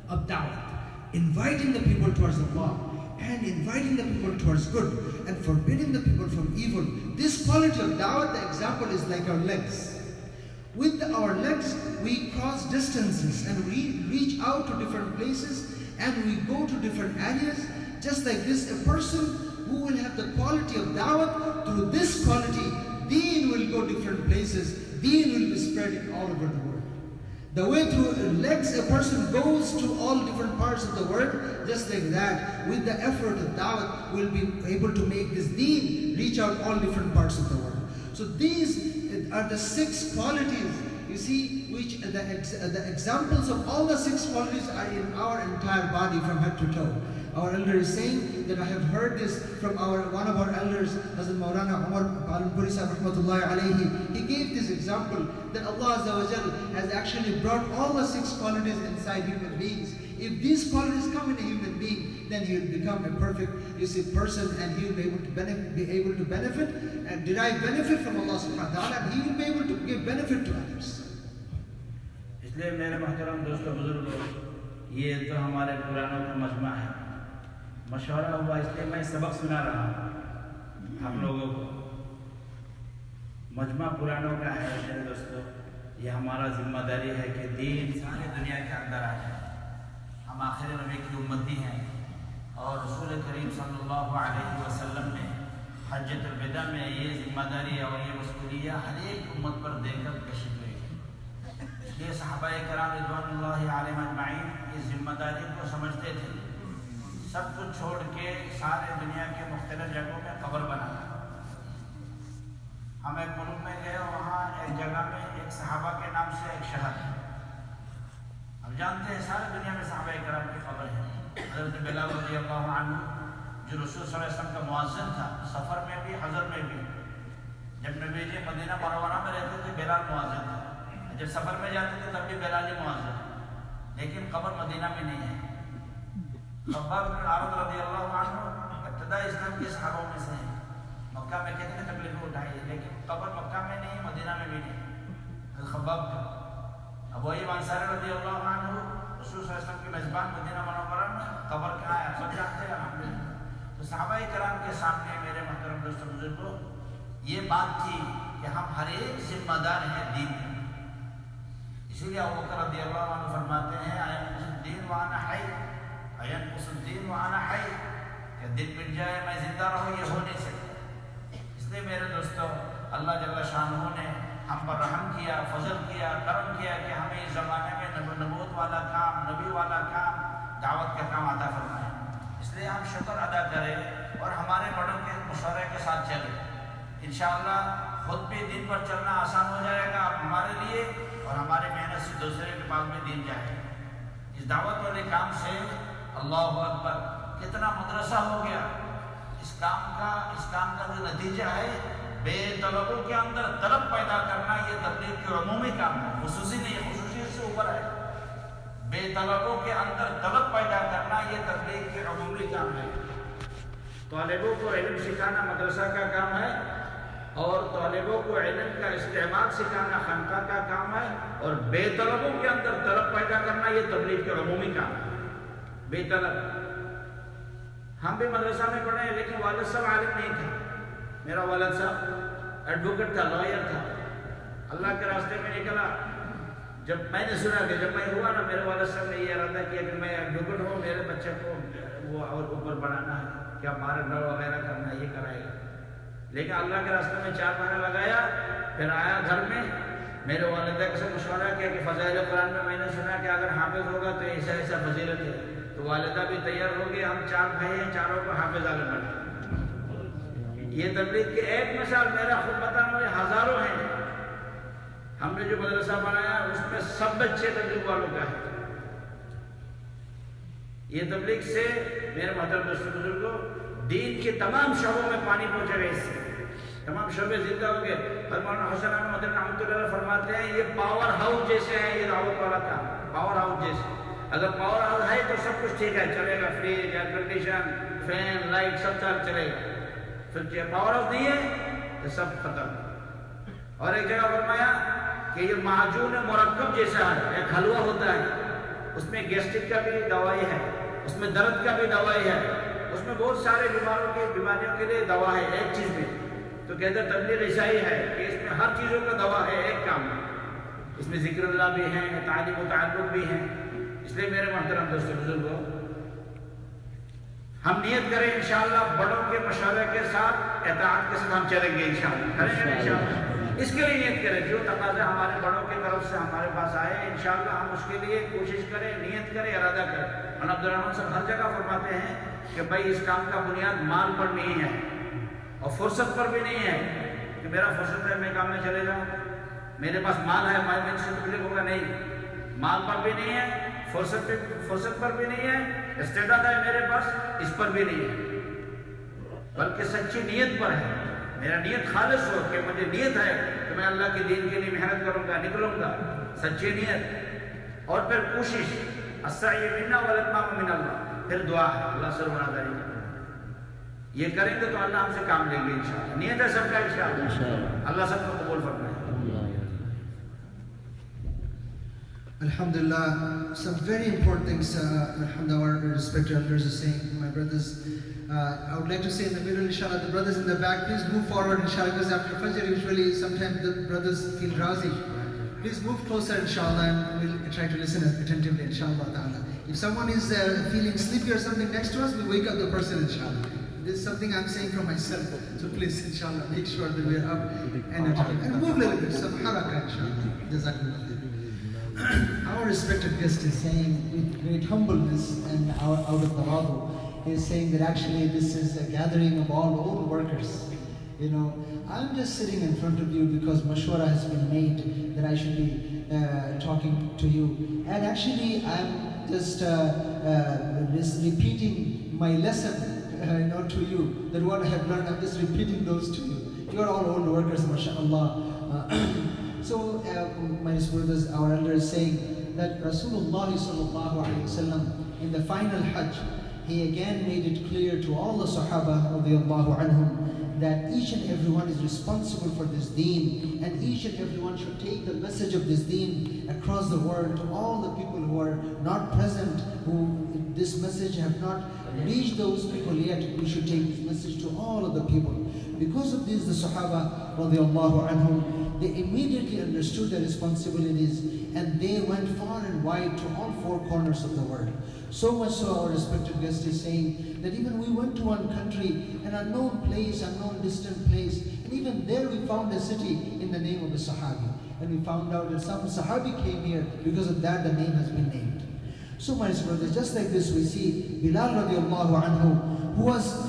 of da'wah, inviting the people towards Allah and inviting the people towards good and forbidding the people from evil. This quality of da'wah, the example is like our legs. With our legs, we cross distances and we reach out to different places and we go to different areas. Just like this, a person who will have the quality of da'wah, through this quality, deen will go different places, deen will be spreading all over the world. The way through legs a person goes to all different parts of the world, just like that, with the effort of da'wah, we'll be able to make this deen reach out all different parts of the world. So these are the 6 qualities, you see, which the examples of all the 6 qualities are in our entire body from head to toe. Our elder is saying that I have heard this from one of our elders, Hazrat Maulana Sahab. He gave this example that Allah Azza wa Jal has actually brought all the 6 qualities inside human beings. If these qualities come in a human being, then he will become a perfect, person, and he will be able to benefit and derive benefit from Allah subhanahu wa ta'ala, and he will be able to give benefit to others. इसलिए मेरे महतरम दोस्तों बुजुर्गों, ये तो हमारे पुरानों का मजमा है, मशवरा हुआ, इसलिए मैं सबक सुना रहा हूँ हम लोगों को। मजमा पुरानों का है मेरे दोस्तों, ये हमारा जिम्मेदारी है कि दीन सारी दुनिया के अंदर आ जाए। हम आखिर नबी की उम्मती हैं और रसूल करीम सल्लल्लाहु अलैहि वसल्लम ने हज्जतुल विदा में ये जिम्मेदारी और ये मसूलियत हर एक उम्मत पर देकर तशरीफ ले गई। इसलिए सहाबाए किराम रिज़वानुल्लाहि अलैहिम अजमाइन इस जिम्मेदारी को समझते थे। सब कुछ छोड़ के सारे दुनिया के मुख्तलिफ जगहों में कब्र बनाना। हम एक मुल्क में गए, वहाँ एक जगह में एक सहाबा के नाम से एक शहर है। हम जानते हैं सारी दुनिया में सहाबाए किराम की खबर है। हज़रत बिलाल रज़ियल्लाहु अन्हु जो रसूल सल्लल्लाहु अलैहि वसल्लम का मुअज़्ज़िन था, सफ़र में भी हज़र में भी। जब नबी जी मदीना मुनव्वरा में रहते थे बिलाल मुअज़्ज़िन था, जब सफ़र में जाते थे तब भी बिलाल ही मुअज़्ज़िन। लेकिन कब्र मदीना में नहीं है। खब्बाब बिन आरद रज़ियल्लाहु अन्हु इब्तिदाई इस्लाम के सहाबों में से हैं। मक्का में कितने तकलीफें उठाई, लेकिन कब्र मक्का में नहीं, मदीना में भी नहीं। खब्बाब का अबू अय्यूब अंसारी रज़ियल्लाहु अन्हु रसूल सल्लल्लाहु अलैहि वसल्लम की मेज़बान मदीना मुनव्वरा में कब्र कहाँ है सब जानते हैं अल्हम्दुलिल्लाह। तो सहाबाए किराम के सामने मेरे मोहतरम दोस्तों बुजुर्गों, ये बात थी कि हम हर एक जिम्मेदार हैं दीन में। इसीलिए अबू बकर रज़ियल्लाहु अन्हु फरमाते हैं अयनकुसुद्दीन व अना हय, अयनकुसुद्दीन व अना हय, कि दिन मिट जाए मैं जिंदा रहूँ, ये हो नहीं सकता। इसलिए मेरे दोस्तों, अल्लाह जल्ल शानुहु ने हम पर रहम किया, फजल किया, करम किया कि हमें इस ज़माने में नबूवत वाला काम, नबी वाला काम, दावत का काम अता फरमाया। इसलिए لیے ہم شکر ادا کریں اور ہمارے بڑوں کے مشورے کے ساتھ چلیں. انشاءاللہ خود بھی دین پر چلنا آسان ہو جائے گا ہمارے لیے اور ہماری محنت سے دوسرے کے پاس بھی دین جائے. اس دعوت والے کام سے اللہ اکبر کتنا مدرسہ ہو گیا. اس کام کا جو نتیجہ ہے بے طلبوں کے اندر طلب پیدا کرنا، یہ تبلیغ کے عمومی کام ہے، خصوصی نہیں، خصوصیت سے اوپر ہے. بے طلبوں کے اندر طلب پیدا کرنا یہ تبلیغ کے عمومی کام ہے. طالبوں کو علم سکھانا مدرسہ کا کام ہے اور طالبوں کو علم کا استعمال سکھانا خانقاہ کا کام ہے، اور بے طلبوں کے اندر طلب پیدا کرنا یہ تبلیغ کے عمومی کام ہے. بے طلب ہم بھی مدرسہ میں پڑھے ہیں لیکن والد صاحب عالم نہیں تھا. میرا والد صاحب ایڈوکیٹ تھا، لائر تھا. اللہ کے راستے میں نکلا. جب میں نے سنا کہ جب میں ہوا نا، میرے والد صاحب نے یہ ارادہ کیا کہ میں ایڈوکیٹ ہوں، میرے بچے کو وہ اور اوپر بڑھانا ہے، کیا ہمارے نڑ وغیرہ کرنا ہے، یہ کرائے گا. لیکن اللہ کے راستے میں 4 مہینے لگایا. پھر آیا گھر میں، میرے والدہ سے مشورہ کیا کہ فضائل قرآن میں نے سنا کہ اگر حافظ ہوگا تو ایسا ایسا فضیلت ہے. تو والدہ بھی تیار ہو گئی. ہم 4 بھائی ہیں، چاروں کو حافظ عالم بنا. یہ تبلیغ کی ایک مثال، میرا خود بتانا والے ہزاروں ہیں. ہم نے جو مدرسہ بنایا اس میں سب بچے تبلیغ والوں کا ہے. یہ تبلیغ سے میرے محترم دوستوں بزرگوں دین کے تمام شعبوں میں پانی پہنچے گا. اس سے تمام شعبے زندہ ہو گئے. مولانا حسین احمد رحمۃ اللہ علیہ فرماتے ہیں یہ پاور ہاؤس جیسے ہے، یہ دعوت والا کام پاور ہاؤس جیسے. اگر پاور ہاؤس ہے تو سب کچھ ٹھیک ہے، چلے گا، fridge, air condition, fan, light سب چلے گا. پھر پاور ہاؤس نہیں ہے تو سب ختم. اور ایک جگہ فرمایا کہ یہ معجون مرکب جیسا ہے، ایک حلوہ ہوتا ہے، اس میں گیسٹرک کا بھی دوائی ہے، اس میں درد کا بھی دوائی ہے، اس میں بہت سارے بیماریوں کے لیے دوا ہے ایک چیز میں. تو کہتے ہیں تبلیغ ایسا ہی ہے کہ اس میں ہر چیزوں کا دوا ہے ایک کام میں. اس میں ذکر اللہ بھی ہے، تعلیم و تعلق بھی ہے. اس لیے میرے محترم دوستوں بزرگوں ہم نیت کریں انشاءاللہ بڑوں کے مشورے کے ساتھ اطاعت کے ساتھ ہم چلیں گے انشاءاللہ. کریں گے انشاءاللہ. اس کے لیے نیت کریں، جو تقاضے ہمارے بڑوں کی طرف سے ہمارے پاس آئے انشاءاللہ ہم اس کے لیے کوشش کریں، نیت کریں، ارادہ کریں. اور عبدالرحمن صاحب ہر جگہ فرماتے ہیں کہ بھائی اس کام کا بنیاد مال پر نہیں ہے اور فرصت پر بھی نہیں ہے کہ میرا فرصت ہے میں کام میں چلے جاؤں، میرے پاس مال ہے میں سے تکلیف ہوگا. نہیں، مال پر بھی نہیں ہے، فرصت پر بھی نہیں ہے، استعداد ہے میرے پاس اس پر بھی نہیں ہے، بلکہ سچی نیت پر ہے. میرا نیت خالص ہو کہ مجھے نیت ہے کہ میں اللہ کے دین کے لیے محنت کروں گا، نکلوں گا. سچی نیت اور پھر کوشش. السعی منا والاتمام من اللہ. پھر دعا ہے اللہ سے رواداری کرنا. یہ کریں گے تو اللہ ہم سے کام لیں گے انشاءاللہ. نیت ہے سب کا انشاءاللہ. اللہ سب کو قبول فرمائے. Alhamdulillah, some very important things Alhamdulillah, our respected elders are saying. My brothers, I would like to say in the middle, inshallah, the brothers in the back, please move forward, inshallah, because after Fajr, usually, sometimes the brothers feel drowsy. Please move closer, inshallah, and we'll try to listen attentively, inshallah ta'ala. If someone is feeling sleepy or something next to us, we'll wake up the person, inshallah. This is something I'm saying for myself. So please, inshallah, make sure that we're up and move a little bit, some haraka, inshallah. Jazakallah. Our respected guest is saying with great humbleness and out of tawadu, he is saying that actually this is a gathering of all old workers. You know, I'm just sitting in front of you because Mashurah has been made that I should be talking to you. And actually I'm just repeating my lesson to you, that what I have learned, I'm just repeating those to you. You are all old workers, mashallah. So, my brothers, our elders saying that Rasulullah sallallahu alaihi wasallam in the final Hajj, he again made it clear to all the Sahaba radiyallahu anhum that each and everyone is responsible for this deen, and each and everyone should take the message of this deen across the world to all the people who are not present, who this message have not reached those people yet. We should take this message to all of the people. Because of this, the Sahaba radiyallahu anhum, they immediately understood their responsibilities and they went far and wide to all 4 corners of the world. So much so our respected guest is saying that even we went to one country, an unknown place, unknown distant place, and even there we found a city in the name of a Sahabi. And we found out that some Sahabi came here, because of that the name has been named. So my brothers, just like this we see Bilal radiallahu anhu, who was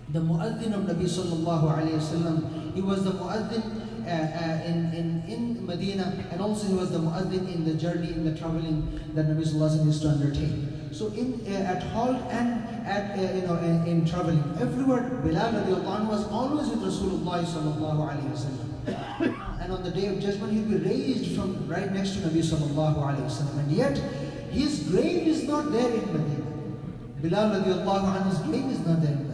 the mu'adhin of Nabi sallallahu alayhi wasallam. He was the mu'adhin in Medina, and also he was the mu'adhin in the journey, in the traveling that Nabi sallallahu alayhi wasallam used to undertake. So at halt and at in traveling, everywhere Bilal radiallahu anhu was always with Rasulullah sallallahu alayhi wasallam. And on the day of judgment, he'll be raised from right next to Nabi sallallahu alayhi wasallam. And yet his grave is not there in Medina. Bilal radiallahu anhu's grave is not there in Medina.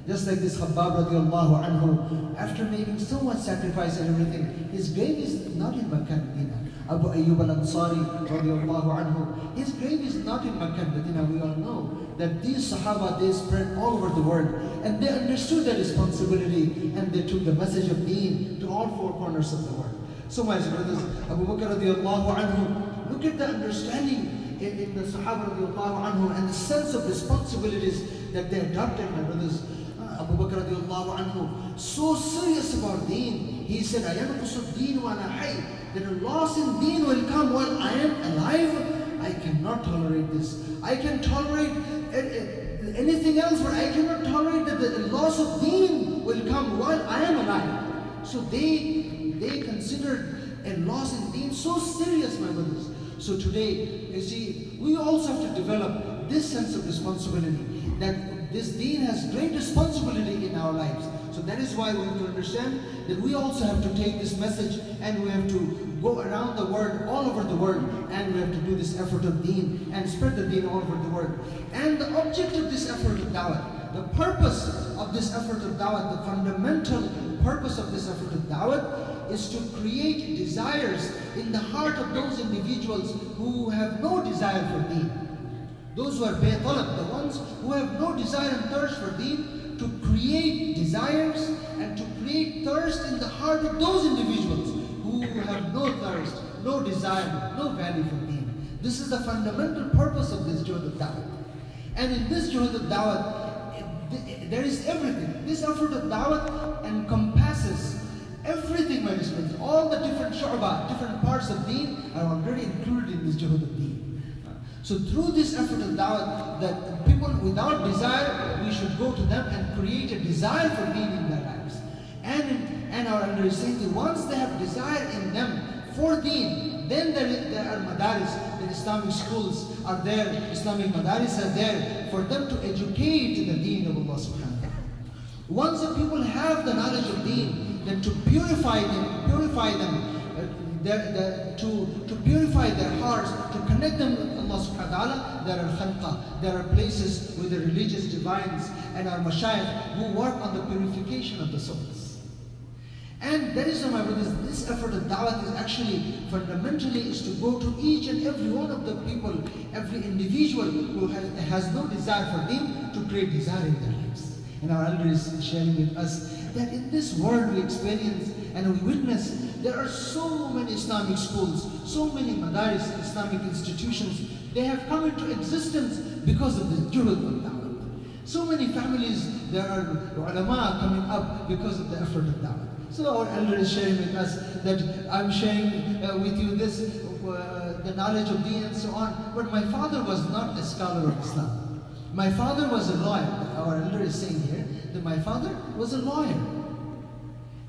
Just like this Khabbab radiallahu anhu, after making so much sacrifice and everything, his grave is not in Makkah, Medina. Abu Ayyub al-Ansari radiallahu anhu, his grave is not in Makkah, Medina. We all know that these Sahaba, they spread all over the world, and they understood their responsibility, and they took the message of Deen to all four corners of the world. So my brothers, Abu Bakr radiallahu anhu, look at the understanding in the Sahaba radiallahu anhu and the sense of responsibilities that they adopted, my brothers. Abu Bakr radiallahu anhu, so serious about Deen. He said, "Ayanqusu ad-deen wa ana hayy," that a loss in Deen will come while I am alive. I cannot tolerate this. I can tolerate anything else, but I cannot tolerate that the loss of Deen will come while I am alive. So they considered a loss in Deen so serious, my brothers. So today, you see, we also have to develop this sense of responsibility, that this Deen has great responsibility in our lives. So that is why we have to understand that we also have to take this message, and we have to go around the world, all over the world, and we have to do this effort of Deen and spread the Deen all over the world. And the object of this effort of da'wah, the purpose of this effort of da'wah, the fundamental purpose of this effort of da'wah is to create desires in the heart of those individuals who have no desire for Deen. Those who are baytalab, the ones who have no desire and thirst for Deen, to create desires and to create thirst in the heart of those individuals who have no thirst, no desire, no value for Deen. This is the fundamental purpose of this Juhud of Dawah. And in this Juhud of Dawah, there is everything. This effort of Dawah encompasses everything, my friends. All the different shu'bah, different parts of Deen are already included in this Juhud of Deen. So through this effort of da'wah, that people without desire, we should go to them and create a desire for Deen in their lives. And our elder is saying that once they have desire in them for Deen, then there are madaris, the Islamic schools are there, Islamic madaris are there for them to educate in the Deen of Allah subhanahu wa ta'ala. Once the people have the knowledge of Deen, then to purify them, to purify their hearts, to connect them with Allah subhanahu wa ta'ala, there are khalqa, there are places with the religious divines and our mashayikh who work on the purification of the souls. And that is why, my brothers, this effort of da'wah is actually fundamentally is to go to each and every one of the people, every individual who has no desire for Deen, to create desire in their lives. And our elder is sharing with us that in this world we experience and we witness there are so many Islamic schools, so many madaris, Islamic institutions. They have come into existence because of the Juhud of Dawah. So many families, there are ulama coming up because of the effort of Dawah. So our elder is sharing with us that I'm sharing with you this, the knowledge of Deen and so on. But my father was not a scholar of Islam. My father was a lawyer. Our elder is saying here that my father was a lawyer.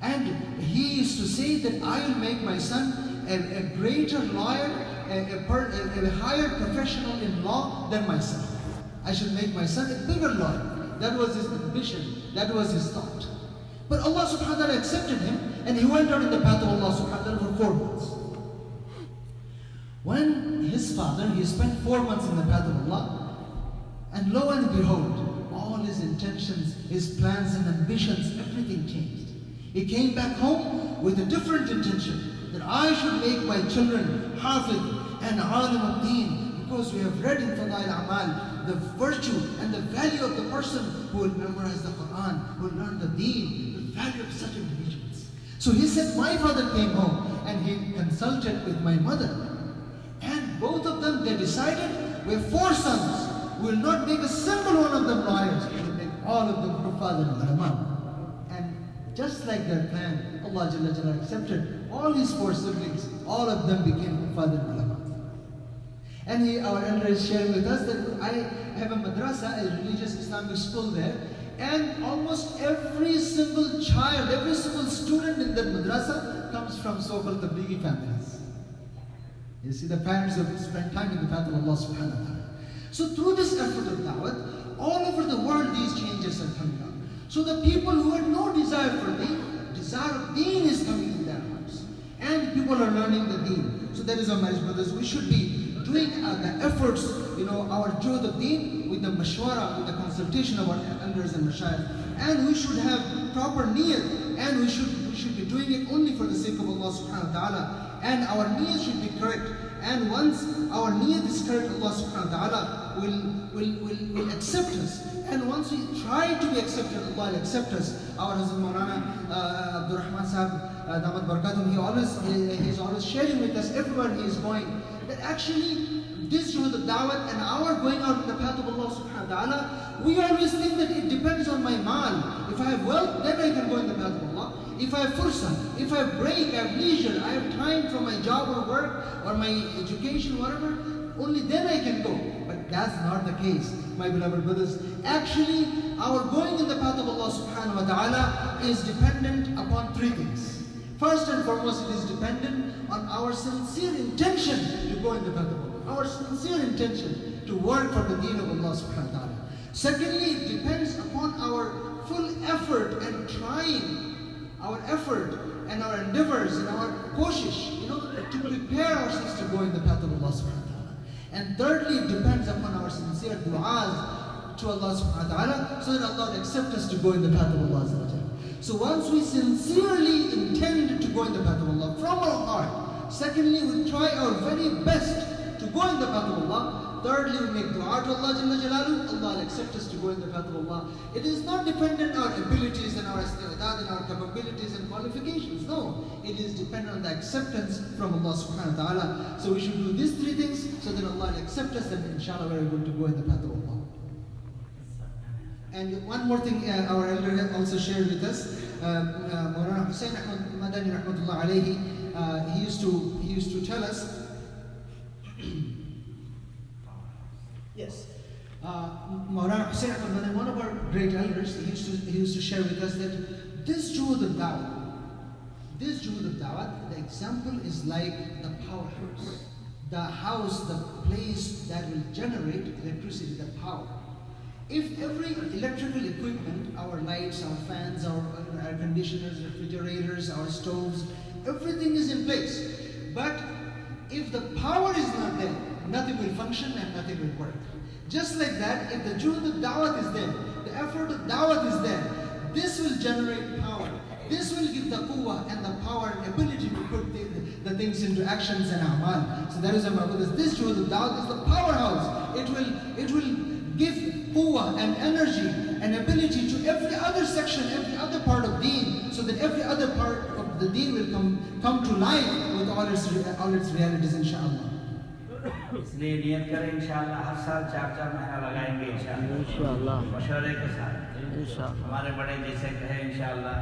And he used to say that I will make my son a greater lawyer, a higher professional in law than myself. I should make my son a bigger lawyer. That was his ambition. That was his thought. But Allah subhanahu wa ta'ala accepted him, and he went out in the path of Allah subhanahu wa ta'ala for 4 months. When his father, he spent 4 months in the path of Allah, and lo and behold, all his intentions, his plans and ambitions, everything changed. He came back home with a different intention, that I should make my children hafiz and alim of Deen, because we have read in Fadail Amal the virtue and the value of the person who will memorize the Quran, who will learn the Deen, the value of such individuals. So he said, my father came home and he consulted with my mother. And both of them, they decided, we have 4 sons, we will not make a single one of them lawyers, we will make all of them Hufaz and ulama. Just like their plan, Allah Jalla Jalla accepted all his 4 siblings, all of them became Fajar Bayan. And our elder is sharing with us that I have a madrasa, a religious Islamic school there, and almost every single child, every single student in that madrasa comes from so-called Tablighi families. You see, the parents have spent time in the path of Allah subhanahu wa ta'ala. So through this effort of da'wat, all over the world these changes are coming up. So the people who had no desire for deen, desire of deen is coming in their hearts. And people are learning the deen. So that is our marriage brothers. We should be doing the efforts, our juhd of deen with the mashurah, with the consultation of our elders and mashayikh. And we should have proper niyyat, and we should be doing it only for the sake of Allah subhanahu wa ta'ala. And our niyyat should be correct. And once our niyyat is correct, Allah subhanahu wa ta'ala will accept us. And once we try to be accepted, Allah will accept us. Our Hazrat Maulana Abdul Rahman Sahab, Damat Barakatum, he's always sharing with us everywhere he is going, that actually this juhd of da'wat and our going out in the path of Allah subhanahu wa ta'ala, we always think that it depends on my mal. If I have wealth, then I can go in the path of Allah. If I have fursa, if I have break, I have leisure, I have time from my job or work or my education, whatever, only then I can go. But that's not the case, my beloved brothers. Actually, our going in the path of Allah subhanahu wa ta'ala is dependent upon three things. First and foremost, it is dependent on our sincere intention to go in the path of Allah. Our sincere intention to work for the deen of Allah subhanahu wa ta'ala. Secondly, it depends upon our full effort and trying, our effort and our endeavors and our koshish, to prepare ourselves to go in the path of Allah subhanahu wa ta'ala. And thirdly, it depends upon our sincere du'as to Allah subhanahu wa ta'ala, so that Allah will accept us to go in the path of Allah subhanahu wa ta'ala. So once we sincerely intend to go in the path of Allah from our heart, secondly, we try our very best to go in the path of Allah. Thirdly, we make dua to Allah Jalla Jalaluhu, Allah will accept us to go in the path of Allah. It is not dependent on our abilities and our isti'adad and our capabilities and qualifications. No, it is dependent on the acceptance from Allah subhanahu wa ta'ala. So we should do these three things so that Allah will accept us, and inshallah we are going to go in the path of Allah. And one more thing our elder also shared with us, Maulana Hussain Madani rahmatullah alayhi, he used to tell us, yes, Maulana Hussain Madani, one of our great elders, he used to share with us that this juhd of da'wat, the example is like the powerhouse, the house, the place that will generate electricity, the power. If every electrical equipment, our lights, our fans, our air conditioners, refrigerators, our stoves, everything is in place, but if the power is not there, nothing will function and nothing will work. Just like that, if the juhd of da'wat is there, the effort of da'wat is there, this will generate power. This will give the quwwah and the power and ability to put the things into actions and a'mal. So that is why this juhd of da'wat is the powerhouse. It will give quwwah and energy and ability to every other section, every other part of deen, so that every other part of the deen will come to life with all its realities, inshallah. इसलिए नियत करें इंशाअल्लाह हर साल 4-4 महीना लगाएंगे इंशाअल्लाह मशवरे के साथ इंशाअल्लाह हमारे बड़े जैसे कहे इंशाअल्लाह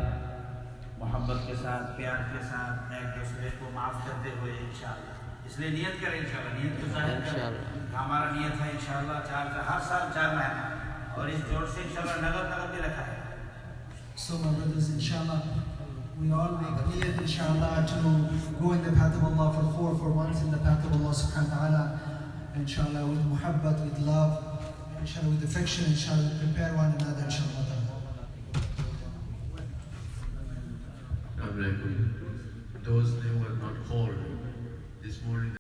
मोहब्बत के साथ प्यार के साथ एक दूसरे को माफ़ करते हुए इंशाअल्लाह इसलिए नियत करें इंशाअल्लाह नियत को ज़ाहिर करें हमारा नियत है इंशाअल्लाह हर साल 4 महीना और इस जोड़ से इंशाअल्लाह नगद भी रखा है. So my brothers, inshallah, we all make niyat, inshallah, to go in the path of Allah for once in the path of Allah subhanahu wa ta'ala, inshallah, with muhabbat, with love, inshallah, with affection, inshallah, prepare one another.